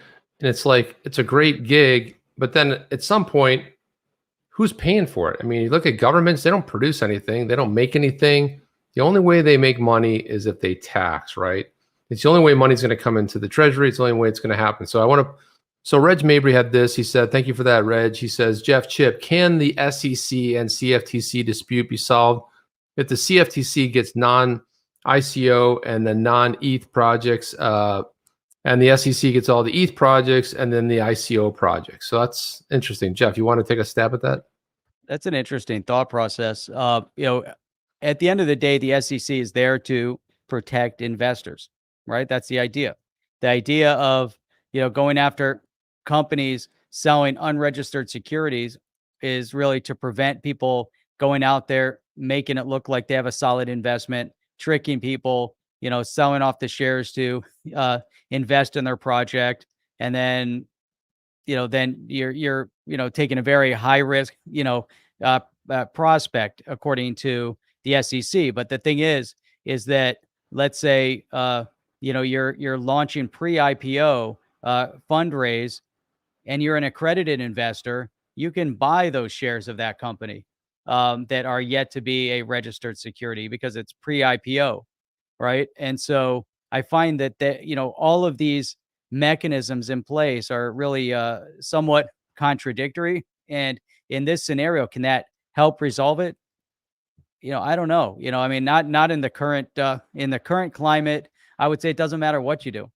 And it's like, it's a great gig, but then at some point, who's paying for it? I mean, you look at governments, they don't produce anything. They don't make anything. The only way they make money is if they tax, right? It's the only way money's going to come into the treasury. It's the only way it's going to happen. So Reg Mabry had this. He said, thank you for that, Reg. He says, Jeff Chip, can the SEC and CFTC dispute be solved if the CFTC gets non-ICO and the non-ETH projects, and the SEC gets all the ETH projects and then the ICO projects? So that's interesting. Jeff, you want to take a stab at that? That's an interesting thought process. At the end of the day, the SEC is there to protect investors, right? That's the idea. The idea of, going after companies selling unregistered securities is really to prevent people going out there, making it look like they have a solid investment, tricking people, selling off the shares to invest in their project. And then, then you're taking a very high risk, prospect according to the SEC. But the thing is that, let's say, you're launching pre-IPO fundraise, and you're an accredited investor, you can buy those shares of that company that are yet to be a registered security because it's pre-IPO, right? And so I find that all of these mechanisms in place are really somewhat contradictory. And in this scenario, can that help resolve it? I don't know. I mean, not in the current climate. I would say it doesn't matter what you do.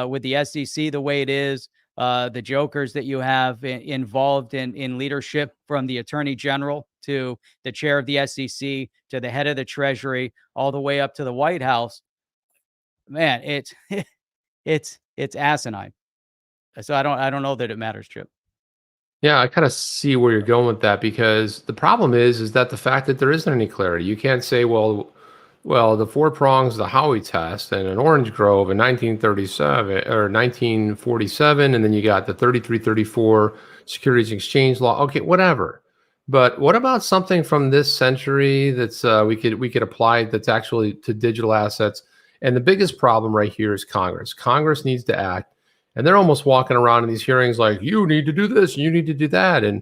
With the SEC the way it is, the jokers that you have involved in leadership, from the Attorney General to the chair of the SEC to the head of the Treasury, all the way up to the White House, man, it's asinine. So I don't know that it matters, Chip. Yeah, I kind of see where you're going with that, because the problem is that the fact that there isn't any clarity. You can't say, well, the four prongs, the Howey test, and an Orange Grove in 1937 or 1947, and then you got the 3334 Securities Exchange Law. Okay, whatever. But what about something from this century that's we could apply that's actually to digital assets? And the biggest problem right here is Congress. Congress needs to act. And they're almost walking around in these hearings like, you need to do this, you need to do that. And,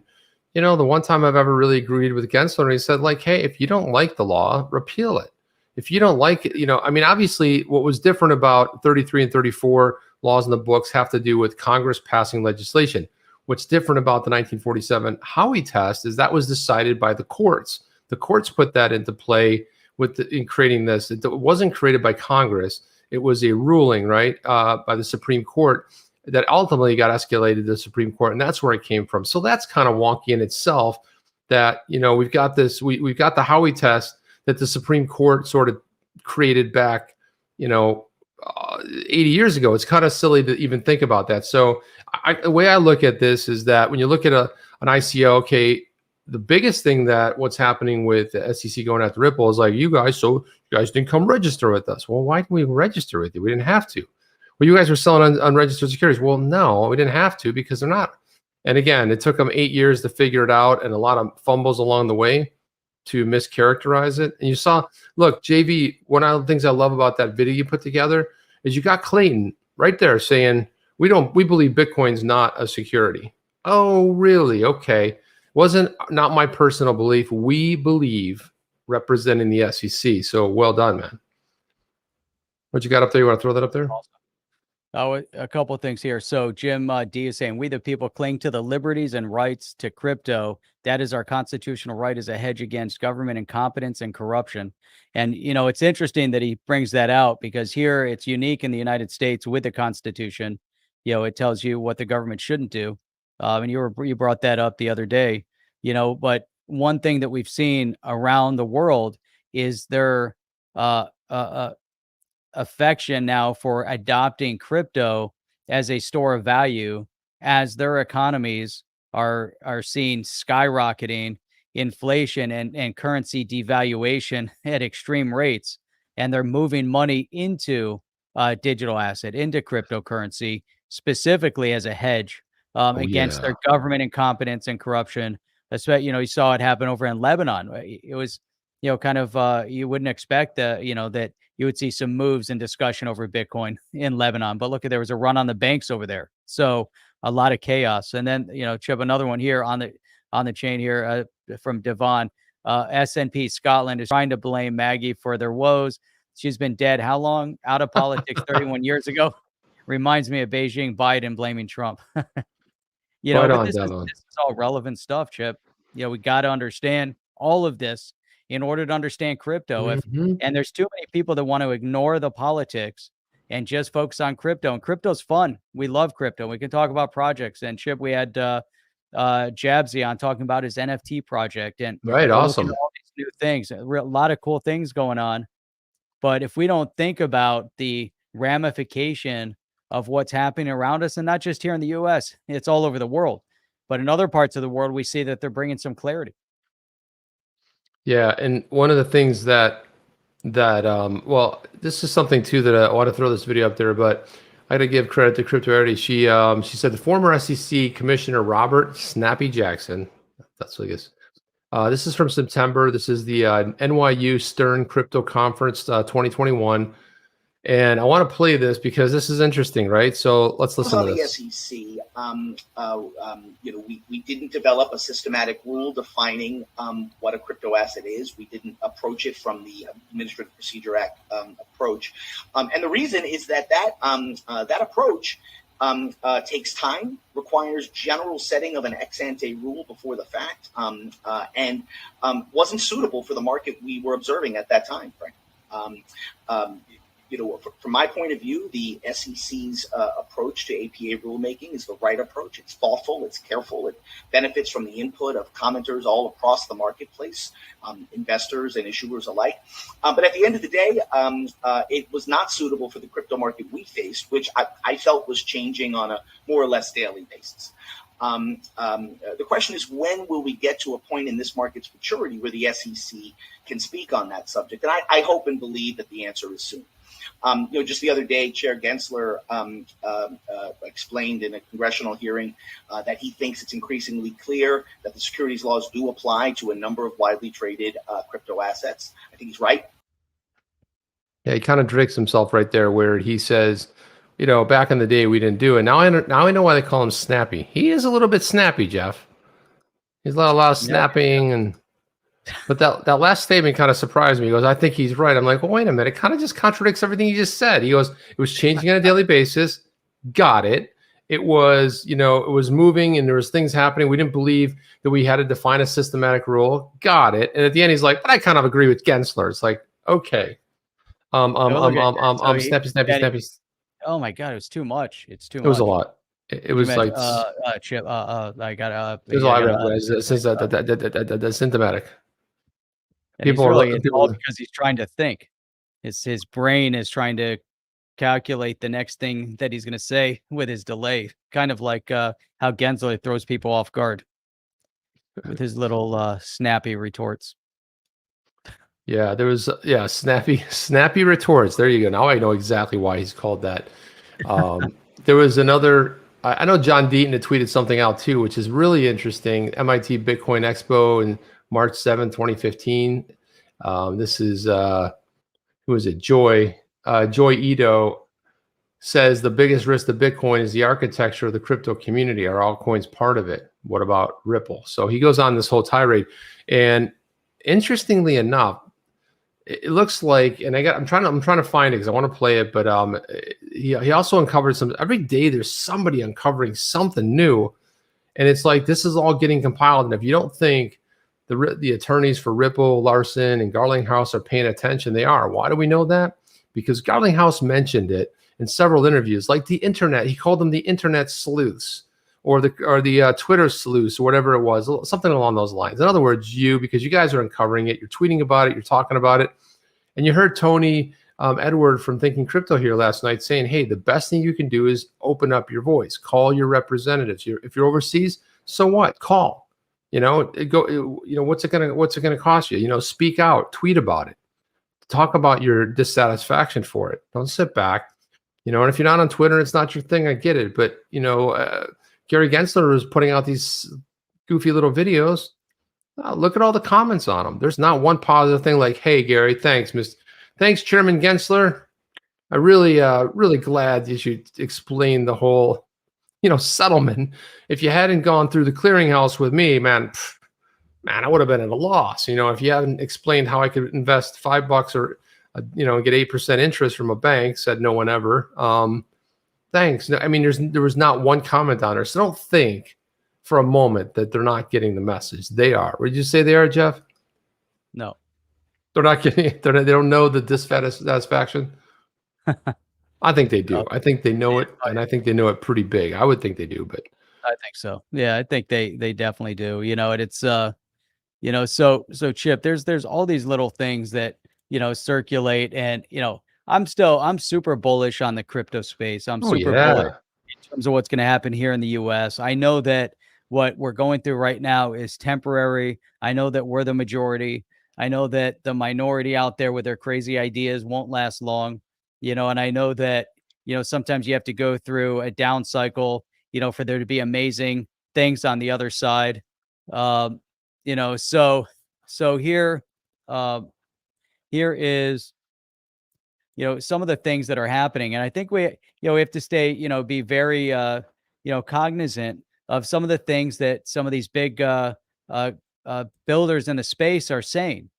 the one time I've ever really agreed with Gensler, he said, like, hey, if you don't like the law, repeal it. If you don't like it, obviously what was different about 33 and 34 laws in the books have to do with Congress passing legislation. What's different about the 1947 Howey test is that was decided by the courts. The courts put that into play in creating this. It wasn't created by Congress. It was a ruling, right, by the Supreme Court that ultimately got escalated to the Supreme Court, and that's where it came from. So that's kind of wonky in itself. That we've got this, we've got the Howey test that the Supreme Court sort of created back, 80 years ago. It's kind of silly to even think about that. So the way I look at this is that when you look at an ICO, okay, the biggest thing that what's happening with the SEC going after Ripple is like, you guys didn't come register with us. Well, why didn't we register with you? We didn't have to. Well, you guys were selling unregistered securities. Well, no, we didn't have to because they're not. And again, it took them 8 years to figure it out and a lot of fumbles along the way to mischaracterize it. And you saw, look, JV, one of the things I love about that video you put together is you got Clayton right there saying, we believe Bitcoin's not a security. Oh, really? Okay. Not my personal belief. We believe, representing the SEC. So well done, man. What you got up there? You want to throw that up there? Oh, a couple of things here. So Jim D is saying, we the people cling to the liberties and rights to crypto. That is our constitutional right as a hedge against government incompetence and corruption. And, it's interesting that he brings that out because here it's unique in the United States with the Constitution. It tells you what the government shouldn't do. And you brought that up the other day, but one thing that we've seen around the world is their affection now for adopting crypto as a store of value as their economies are seeing skyrocketing inflation and currency devaluation at extreme rates, and they're moving money into digital asset, into cryptocurrency, specifically as a hedge against their government incompetence and corruption. Especially, you saw it happen over in Lebanon. It was, kind of you wouldn't expect that you would see some moves and discussion over Bitcoin in Lebanon. But look, there was a run on the banks over there. So a lot of chaos. And then, Chip, another one here on the chain here from Devon. SNP Scotland is trying to blame Maggie for their woes. She's been dead how long? Out of politics 31 years ago. Reminds me of Beijing Biden blaming Trump. But this is all relevant stuff, Chip. We got to understand all of this in order to understand crypto. And there's too many people that want to ignore the politics and just focus on crypto. And crypto's fun. We love crypto. We can talk about projects. And Chip, we had Jabsy on talking about his NFT project. And awesome. All these new things, a lot of cool things going on. But if we don't think about the ramification of what's happening around us, and not just here in the US, it's all over the world. But in other parts of the world, we see that they're bringing some clarity. Yeah, and one of the things that well, this is something too that I want to throw this video up there, but I got to give credit to CryptoLawUS. She said the former SEC Commissioner Robert Snappy Jackson. That's what it is. This is from September. This is the NYU Stern Crypto Conference 2021. And I want to play this because this is interesting, right? So let's listen to this. The SEC, we didn't develop a systematic rule defining what a crypto asset is. We didn't approach it from the Administrative Procedure Act approach. And the reason is that approach takes time, requires general setting of an ex-ante rule before the fact, and wasn't suitable for the market we were observing at that time, Frank. From my point of view, the SEC's approach to APA rulemaking is the right approach. It's thoughtful, it's careful, it benefits from the input of commenters all across the marketplace, investors and issuers alike. But at the end of the day, it was not suitable for the crypto market we faced, which I felt was changing on a more or less daily basis. The question is, when will we get to a point in this market's maturity where the SEC can speak on that subject? And I hope and believe that the answer is soon. Just the other day, Chair Gensler explained in a congressional hearing that he thinks it's increasingly clear that the securities laws do apply to a number of widely traded crypto assets. I think he's right. Yeah, he kind of contradicts himself right there where he says, back in the day we didn't do it. Now I know why they call him snappy. He is a little bit snappy, Jeff. He's a lot of snapping But that last statement kind of surprised me. He goes, I think he's right. I'm like, well, wait a minute. It kind of just contradicts everything you just said. He goes, it was changing on a daily basis. Got it. It was, it was moving and there was things happening. We didn't believe that we had to define a systematic rule. Got it. And at the end, he's like, but I kind of agree with Gensler. It's like, okay. Snappy. Oh my God, it was too much. It's too much. It was a lot. It was like Chip. I got. There's a lot of that's symptomatic. People are really involved because he's trying to think. His brain is trying to calculate the next thing that he's going to say with his delay, kind of like how Gensler throws people off guard with his little snappy retorts. Yeah, there was snappy retorts. There you go. Now I know exactly why he's called that. There was another. I know John Deaton had tweeted something out too, which is really interesting. MIT Bitcoin Expo in March 7, 2015. This is who is it? Joy Ito says the biggest risk to Bitcoin is the architecture of the crypto community. Are altcoins part of it? What about Ripple? So he goes on this whole tirade, and interestingly enough, it looks like, and I'm trying to find it because I want to play it, but he also uncovered some. Every day there's somebody uncovering something new, and it's like this is all getting compiled. And if you don't think the attorneys for Ripple, Larson, and Garlinghouse are paying attention, they are. Why do we know that? Because Garlinghouse mentioned it in several interviews, like the internet. He called them the internet sleuths, or the Twitter sleuths, or whatever it was, something along those lines. In other words, because you guys are uncovering it, you're tweeting about it, you're talking about it, and you heard Tony Edward from Thinking Crypto here last night saying, "Hey, the best thing you can do is open up your voice, call your representatives. If you're overseas, so what? Call. What's it gonna cost you? Speak out, tweet about it, talk about your dissatisfaction for it. Don't sit back." And if you're not on Twitter, it's not your thing. I get it, but Gary Gensler was putting out these goofy little videos. Look at all the comments on them. There's not one positive thing like, "Hey, Gary, thanks, Chairman Gensler. I really glad you should explain the whole, settlement. If you hadn't gone through the clearinghouse with me, man, I would have been at a loss. If you haven't explained how I could invest $5 or, get 8% interest from a bank," said no one ever. Thanks. No, I mean, there was not one comment on there. So don't think for a moment that they're not getting the message. They are. Would you say they are, Jeff? No. They're not getting it. They don't know the dissatisfaction. I think they do. I think they know it, and I think they know it pretty big. I would think they do, but I think so. Yeah, I think they definitely do. And it's so Chip, there's all these little things that circulate, and I'm super bullish on the crypto space. I'm super bullish in terms of what's going to happen here in the US. I know that what we're going through right now is temporary. I know that we're the majority. I know that the minority out there with their crazy ideas won't last long, and I know that, sometimes you have to go through a down cycle, for there to be amazing things on the other side. So here is, some of the things that are happening. And I think we have to stay, be very, cognizant of some of the things that some of these big builders in the space are saying.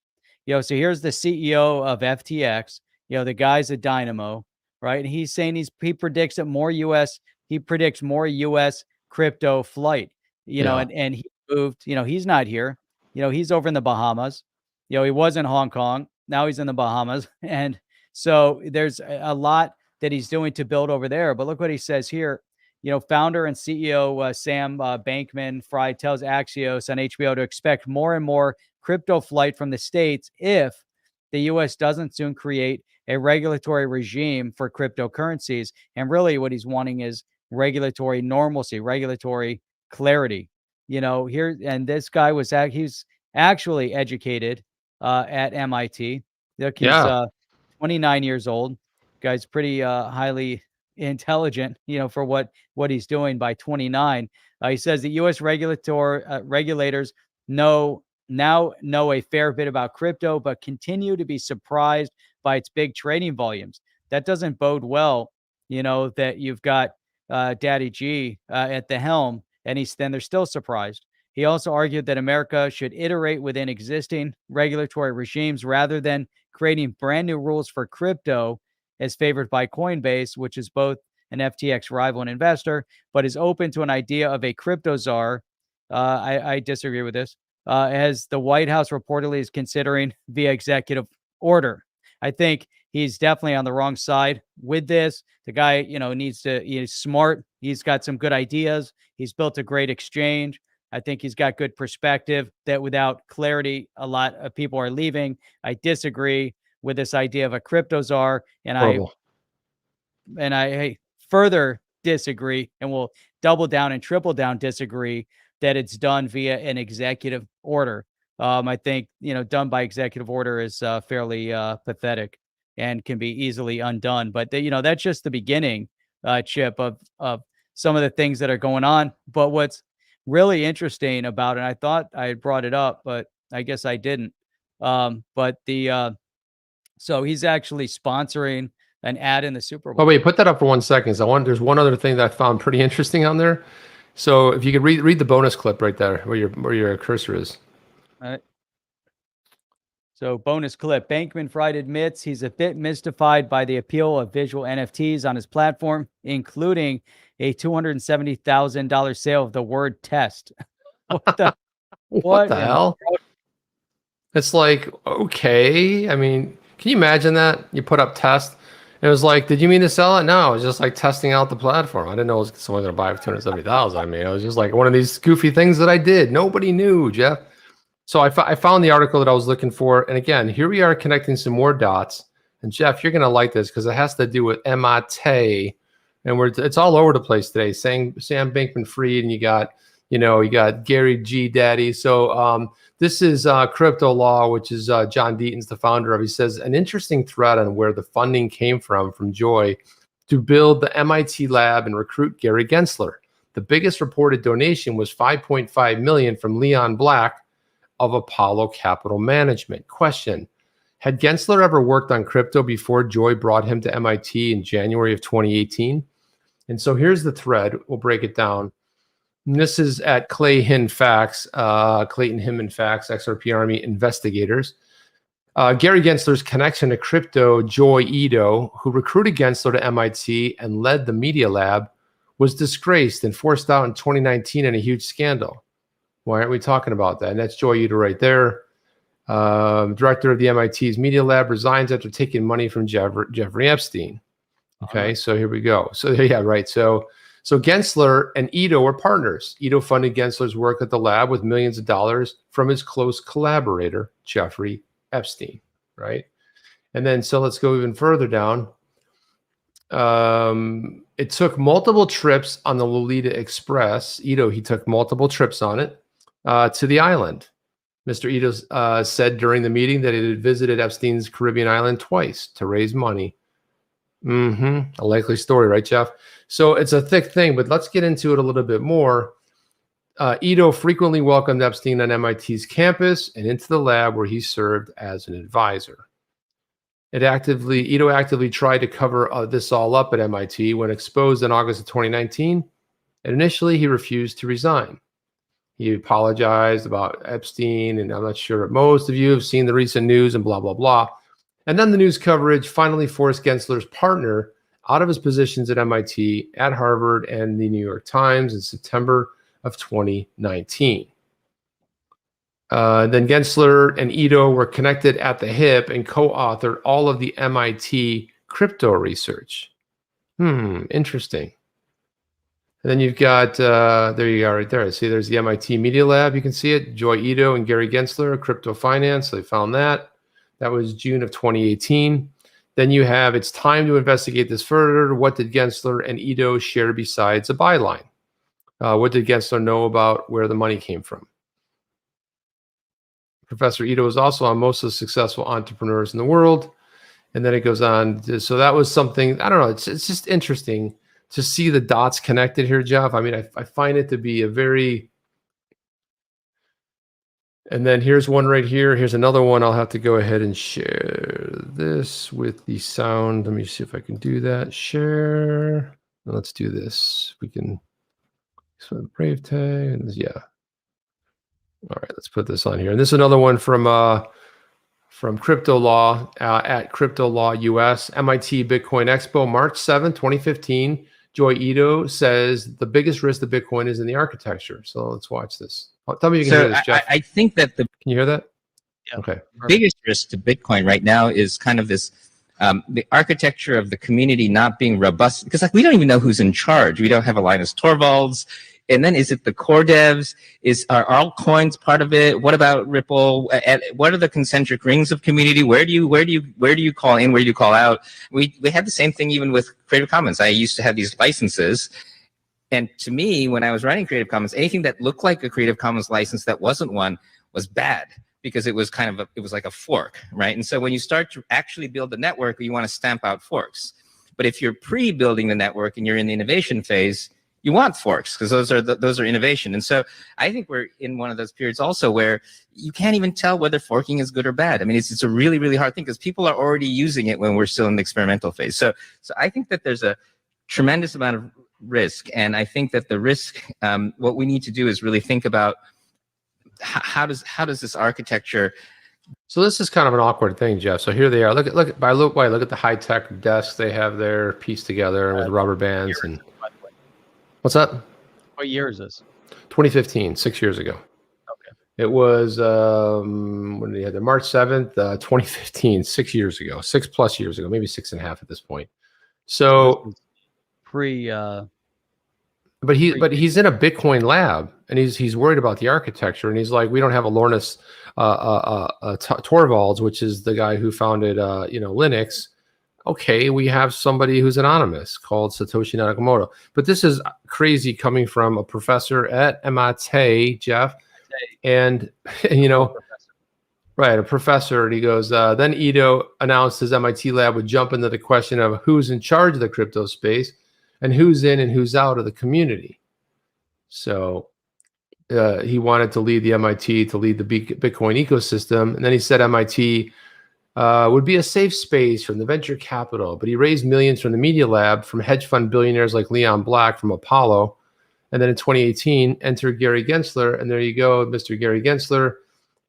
So here's the CEO of FTX, the guy's a dynamo, right? And he's saying he predicts that he predicts more US crypto flight, and he moved, he's not here, he's over in the Bahamas, he was in Hong Kong, now he's in the Bahamas. And so there's a lot that he's doing to build over there. But look what he says here. Founder and CEO Sam Bankman-Fried tells Axios on HBO to expect more and more crypto flight from the States if the U.S. doesn't soon create a regulatory regime for cryptocurrencies. And really what he's wanting is regulatory normalcy, regulatory clarity. And this guy he's actually educated at MIT. Look, he's 29 years old. Guy's pretty highly intelligent, for what he's doing by 29. He says the U.S. regulators now know a fair bit about crypto, but continue to be surprised by its big trading volumes. That doesn't bode well, that you've got Daddy G at the helm, and they're still surprised. He also argued that America should iterate within existing regulatory regimes rather than creating brand new rules for crypto as favored by Coinbase, which is both an FTX rival and investor, but is open to an idea of a crypto czar. I disagree with this, as the White House reportedly is considering via executive order. I think he's definitely on the wrong side with this. The guy, he's smart. He's got some good ideas. He's built a great exchange. I think he's got good perspective that without clarity, a lot of people are leaving. I disagree with this idea of a crypto czar, and I further disagree, and will double down and triple down disagree that it's done via an executive order. I think, done by executive order is fairly pathetic and can be easily undone. But that's just the beginning, Chip, of some of the things that are going on. But what's really interesting about it, and I thought I had brought it up, but I guess I didn't. So he's actually sponsoring an ad in the Super Bowl. Oh wait, put that up for 1 second. There's one other thing that I found pretty interesting on there. So if you could read the bonus clip right there, where your cursor is. All right. So bonus clip, Bankman-Fried admits he's a bit mystified by the appeal of visual NFTs on his platform, including a $270,000 sale of the word test. What the, What the in hell? It's like, okay. I mean, can you imagine that? You put up test. It was like, did you mean to sell it? No, it was just like testing out the platform. I didn't know it was someone going to buy it for 270,000. I mean, it was just like one of these goofy things that I did. Nobody knew, Jeff. So I found the article that I was looking for. And again, here we are connecting some more dots. And Jeff, you're going to like this because it has to do with MIT. And it's all over the place today, saying Sam Bankman-Fried, and you got Gary G. Daddy. So this is Crypto Law, which is John Deaton's the founder of. He says an interesting thread on where the funding came from Joy to build the MIT lab and recruit Gary Gensler. The biggest reported donation was $5.5 million from Leon Black of Apollo Capital Management. Question: had Gensler ever worked on crypto before Joy brought him to MIT in January of 2018? And so here's the thread. We'll break it down. And this is at Clayton Hinman Facts, XRP Army investigators. Gary Gensler's connection to crypto, Joy Ito, who recruited Gensler to MIT and led the media lab, was disgraced and forced out in 2019 in a huge scandal. Why aren't we talking about that? And that's Joy Ito right there. Director of the MIT's media lab resigns after taking money from Jeffrey Epstein. Okay, so here we go. So yeah, right. So Gensler and Ito were partners. Ito funded Gensler's work at the lab with millions of dollars from his close collaborator, Jeffrey Epstein, right? And then, so let's go even further down. It took multiple trips on the Lolita Express. Ito, he took multiple trips on it to the island. Mr. Ito said during the meeting that he had visited Epstein's Caribbean island twice to raise money. A likely story, right, Jeff? So it's a thick thing, but let's get into it a little bit more. Ito frequently welcomed Epstein on MIT's campus and into the lab where he served as an advisor. Ito actively tried to cover this all up at MIT when exposed in August of 2019, and initially he refused to resign. He apologized about Epstein, and I'm not sure if most of you have seen the recent news and blah, blah, blah. And then the news coverage finally forced Gensler's partner out of his positions at MIT, at Harvard, and the New York Times in September of 2019. Then Gensler and Ito were connected at the hip and co-authored all of the MIT crypto research. Interesting. And then you've got, there you are right there. See, there's the MIT Media Lab. You can see it. Joy Ito and Gary Gensler, crypto finance. They found that. That was June of 2018. Then you have, it's time to investigate this further. What did Gensler and Ito share besides a byline? What did Gensler know about where the money came from? Professor Ito is also on most of the successful entrepreneurs in the world. And then it goes on. So that was something, I don't know, it's just interesting to see the dots connected here, Jeff. I mean, I find it to be a very, and then here's one right here. Here's another one. I'll have to go ahead and share this with the sound. Let me see if I can do that. Share. Let's do this. We can, so Brave tag, and yeah. All right, let's put this on here. And this is another one from Crypto Law at CryptoLawUS, MIT Bitcoin Expo, March 7, 2015. Joy Ito says the biggest risk to Bitcoin is in the architecture. So let's watch this. Tell me you can hear this, Jeff. I think that can you hear that? Yeah. Okay. Biggest risk to Bitcoin right now is kind of this, the architecture of the community not being robust, because like we don't even know who's in charge. We don't have a Linus Torvalds. And then is it the core devs? Are all coins part of it? What about Ripple? What are the concentric rings of community? Where do you call in? Where do you call out? We had the same thing even with Creative Commons. I used to have these licenses. And to me, when I was writing Creative Commons, anything that looked like a Creative Commons license that wasn't one was bad, because it was kind of it was like a fork, right? And so when you start to actually build the network, you want to stamp out forks. But if you're pre-building the network and you're in the innovation phase, you want forks, because those are innovation. And so I think we're in one of those periods also where you can't even tell whether forking is good or bad. I mean, it's a really, really hard thing, because people are already using it when we're still in the experimental phase. So I think that there's a tremendous amount of risk. And I think that the risk, what we need to do is really think about how does this architecture So this is kind of an awkward thing, Jeff. So here they are. Look at the high tech desks they have there pieced together with rubber bands and what's that? What year is this? 2015, 6 years ago. Okay. It was when did they have there? March 7th, 2015, 6 years ago, 6+ years ago, maybe 6.5 at this point. So pre but he's in a Bitcoin lab and he's worried about the architecture and he's like, we don't have a Lornus Torvalds, which is the guy who founded Linux. Okay, we have somebody who's anonymous called Satoshi Nakamoto. But this is crazy coming from a professor at MIT, Jeff, and right, a professor, and he goes, then Ito announced his MIT lab would jump into the question of who's in charge of the crypto space and who's in and who's out of the community. So he wanted to lead the MIT, to lead the Bitcoin ecosystem. And then he said MIT would be a safe space from the venture capital, but he raised millions from the Media Lab, from hedge fund billionaires like Leon Black from Apollo. And then in 2018, entered Gary Gensler. And there you go, Mr. Gary Gensler.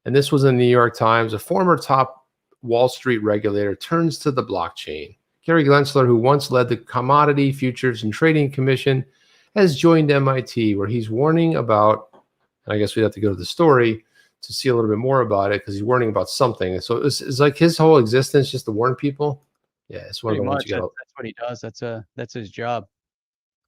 And this was in the New York Times. A former top Wall Street regulator turns to the blockchain. Gary Gensler, who once led the Commodity Futures and Trading Commission, has joined MIT, where he's warning about, and I guess we'd have to go to the story to see a little bit more about it, because he's warning about something. So it's like his whole existence just to warn people. Yeah, it's one of the ones you got. That's what he does. That's his job.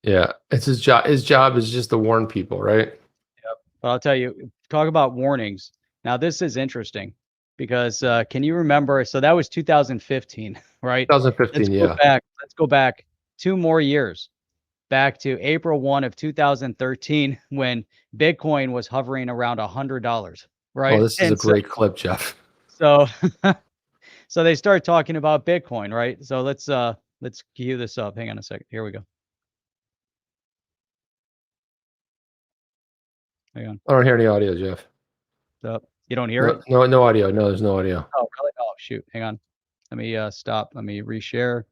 Yeah, it's his job. His job is just to warn people, right? Yep. But I'll tell you, talk about warnings. Now this is interesting because can you remember? So that was 2015, right? 2015, yeah. Let's go back 2 more years, back to April 1 of 2013, when Bitcoin was hovering around $100, right? Oh, this is a great clip, Jeff. So, so they start talking about Bitcoin, right? So let's cue this up. Hang on a second. Here we go. Hang on. I don't hear any audio, Jeff. So you don't hear it? No audio. No, there's no audio. Oh, really? Oh, shoot. Hang on. Let me stop. Let me reshare.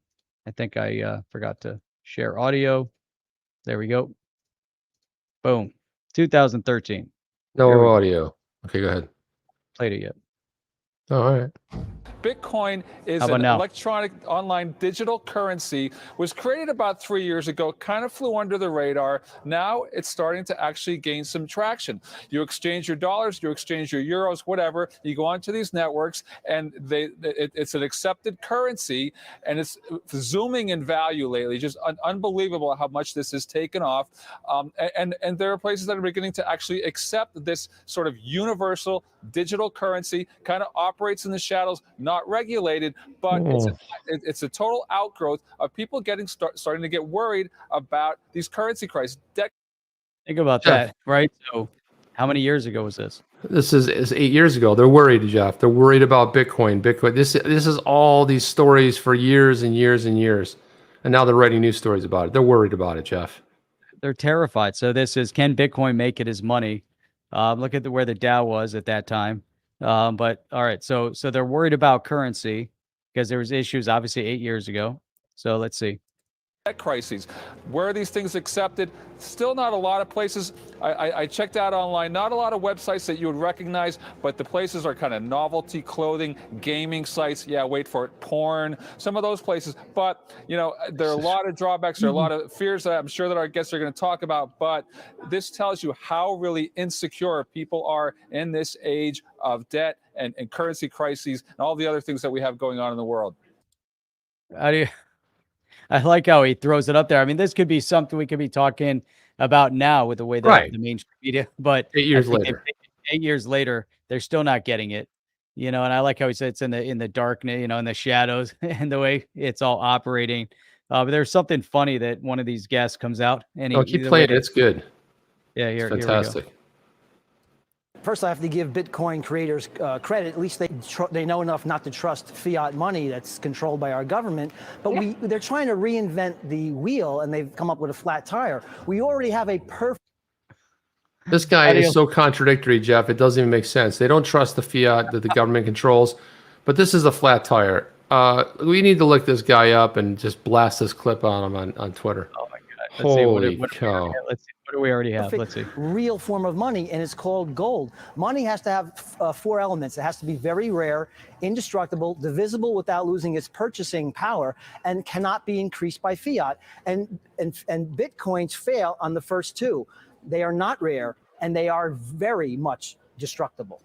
I think I forgot to share audio. There we go. Boom. 2013. No audio. Okay, go ahead. Played it yet. Oh, all right. Bitcoin is an electronic online digital currency, was created about 3 years ago, kind of flew under the radar. Now it's starting to actually gain some traction. You exchange your dollars, you exchange your euros, whatever. You go onto these networks and it's an accepted currency, and it's zooming in value lately. Just unbelievable how much this has taken off. And there are places that are beginning to actually accept this sort of universal digital currency, kind of operates in the shadows, not regulated, but it's a total outgrowth of people starting to get worried about these currency crises. Think about that, right? So how many years ago was this? This is 8 years ago. They're worried, Jeff. They're worried about Bitcoin. This is all these stories for years and years and years. And now they're writing news stories about it. They're worried about it, Jeff. They're terrified. So this is, can Bitcoin make it as money? Look at where the Dow was at that time. But all right, so they're worried about currency because there was issues obviously 8 years ago. So let's see. Crises. Where are these things accepted? Still not a lot of places. I checked out online, not a lot of websites that you would recognize, but the places are kind of novelty clothing, gaming sites. Yeah, wait for it, porn, some of those places. But, there are a lot of drawbacks. There are a lot of fears that I'm sure that our guests are going to talk about. But this tells you how really insecure people are in this age of debt and currency crises and all the other things that we have going on in the world. I like how he throws it up there. I mean, this could be something we could be talking about now with the way that the mainstream media, but 8 years later, 8 years later, they're still not getting it, and I like how he said it's in the darkness, in the shadows and the way it's all operating. But there's something funny that one of these guests comes out and keep playing it. It's good. Yeah. Here we fantastic. go. First, I have to give Bitcoin creators credit. At least they know enough not to trust fiat money that's controlled by our government. But they're trying to reinvent the wheel, and they've come up with a flat tire. We already have a perfect. This guy is so contradictory, Jeff. It doesn't even make sense. They don't trust the fiat that the government controls, but this is a flat tire. We need to look this guy up and just blast this clip on him on Twitter. Oh my God! Let's see Holy cow. let's see. What do we already have? Let's see. Real form of money, and it's called gold. Money has to have 4 elements. It has to be very rare, indestructible, divisible without losing its purchasing power, and cannot be increased by fiat. And Bitcoins fail on the first 2. They are not rare, and they are very much destructible.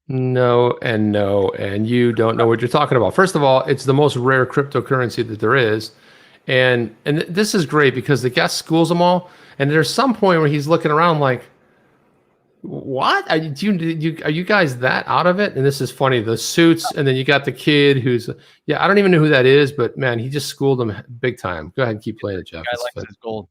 No, and you don't know what you're talking about. First of all, it's the most rare cryptocurrency that there is. And this is great because the guest schools them all. And there's some point where he's looking around like, what? Are you guys that out of it? And this is funny. The suits, and then you got the kid who's, I don't even know who that is, but man, he just schooled them big time. Go ahead and keep playing it, Jeff. Guy likes his gold.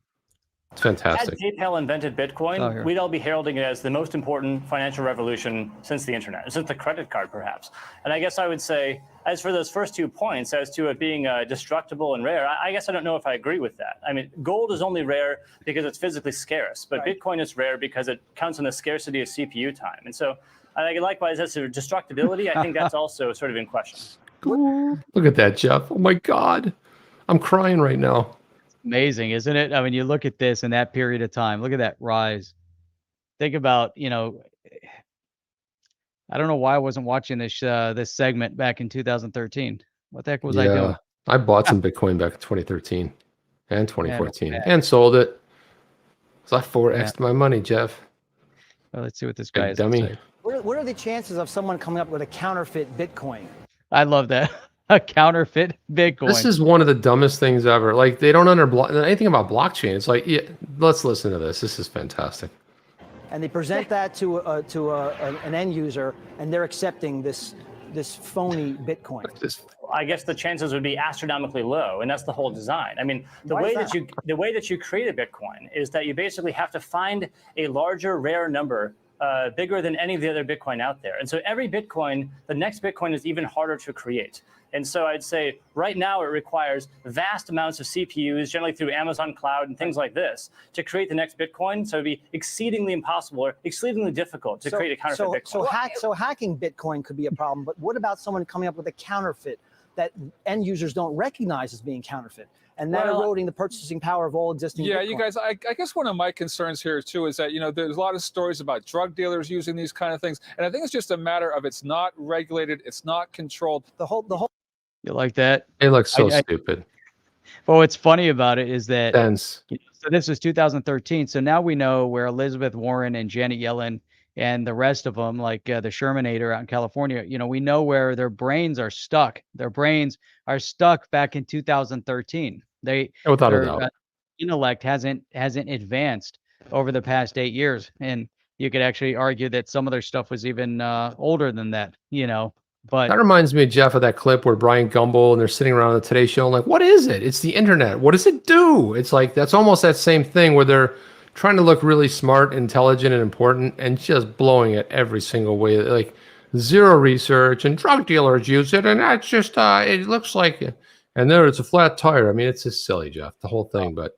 It's fantastic. Had PayPal invented Bitcoin, we'd all be heralding it as the most important financial revolution since the internet, since the credit card, perhaps. And I guess I would say, as for those first 2 points, as to it being destructible and rare, I guess I don't know if I agree with that. I mean, gold is only rare because it's physically scarce, but Bitcoin is rare because it counts on the scarcity of CPU time. And so, likewise, as to destructibility, I think that's also sort of in question. Look at that, Jeff. Oh my God. I'm crying right now. Amazing, isn't it? I mean, you look at this in that period of time. Look at that rise. Think about, I don't know why I wasn't watching this this segment back in 2013. What the heck was I doing? I bought some Bitcoin back in 2013 and 2014 and sold it. So I 4x'd my money, Jeff. Well, let's see what this guy is. Dummy. What are the chances of someone coming up with a counterfeit Bitcoin? I love that. A counterfeit Bitcoin. This is one of the dumbest things ever. Like, they don't anything about blockchain. It's like, let's listen to this. This is fantastic. And they present that to an end user, and they're accepting this phony Bitcoin. I guess the chances would be astronomically low, and that's the whole design. I mean, the way that you create a Bitcoin is that you basically have to find a larger, rare number, bigger than any of the other Bitcoin out there. And so every Bitcoin, the next Bitcoin is even harder to create. And so I'd say right now it requires vast amounts of CPUs, generally through Amazon Cloud and things like this, to create the next Bitcoin. So it'd be exceedingly impossible or exceedingly difficult to create a counterfeit Bitcoin. So hacking Bitcoin could be a problem, but what about someone coming up with a counterfeit that end users don't recognize as being counterfeit? And that eroding the purchasing power of all existing Bitcoin. You guys, I guess one of my concerns here too is that, there's a lot of stories about drug dealers using these kind of things. And I think it's just a matter of it's not regulated, it's not controlled. The whole You like that? It looks so stupid. But what's funny about it is that Dense. So this was 2013. So now we know where Elizabeth Warren and Janet Yellen and the rest of them, like the Shermanator out in California, we know where their brains are stuck. Their brains are stuck back in 2013. Without a doubt. Intellect hasn't advanced over the past 8 years, and you could actually argue that some of their stuff was even older than that. But that reminds me, Jeff, of that clip where Brian Gumbel and they're sitting around the Today Show, like, what is it? It's the internet. What does it do? It's like that's almost that same thing where they're trying to look really smart, intelligent, and important, and just blowing it every single way. Like zero research, and drug dealers use it, and that's just it looks like it. And there, it's a flat tire. I mean, it's just silly, Jeff, the whole thing. But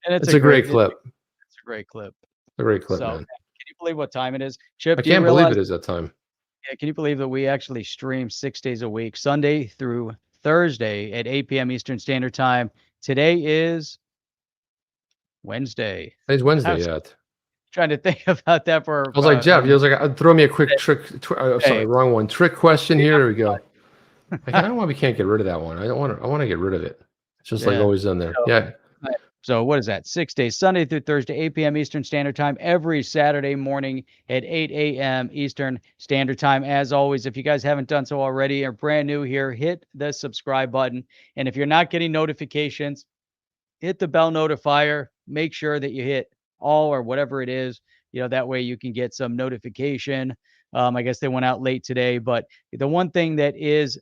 it's a great clip. It's a great clip. A great clip, So, man. can you believe what time it is? Chip, I can't believe it is that time. Yeah, can you believe that we actually stream 6 days a week, Sunday through Thursday at 8 p.m. Eastern Standard Time? Today is Wednesday. Today's Wednesday yet. Trying to think about that for. I was like, Jeff, he was like, throw me a quick trick. Sorry, wrong one. Trick question here. There we go. I don't want. We can't get rid of that one. I want to get rid of it. It's just like always in there. So what is that? 6 days, Sunday through Thursday, 8 p.m. Eastern Standard Time, every Saturday morning at 8 a.m. Eastern Standard Time. As always, if you guys haven't done so already or brand new here, hit the subscribe button. And if you're not getting notifications, hit the bell notifier. Make sure that you hit all or whatever it is. That way you can get some notification. I guess they went out late today, but the one thing that is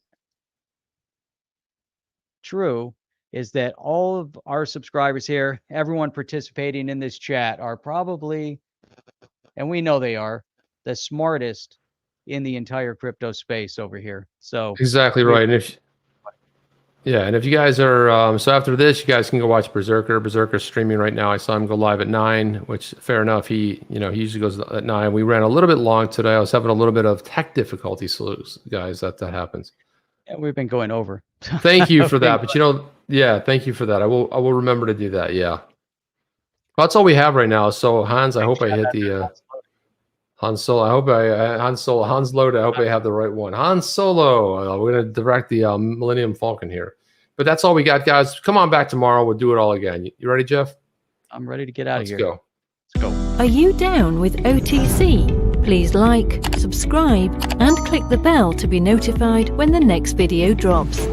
true is that all of our subscribers here, everyone participating in this chat are probably, and we know they are, the smartest in the entire crypto space over here. So exactly right. And if you guys are, so after this, you guys can go watch Berserker. Berserker's streaming right now. I saw him go live at 9, which fair enough. He usually goes at 9. We ran a little bit long today. I was having a little bit of tech difficulty, so guys, that happens. Yeah, we've been going over. Thank you for that. But thank you for that. I will remember to do that. Yeah. Well, that's all we have right now. So Hans, I hope I hit the Han Solo. I hope Hans Load. I hope I have the right one. Han Solo. We're gonna direct the Millennium Falcon here. But that's all we got, guys. Come on back tomorrow. We'll do it all again. You ready, Jeff? I'm ready to get out of here. Let's go. Let's go. Are you down with OTC? Please like, subscribe, and click the bell to be notified when the next video drops.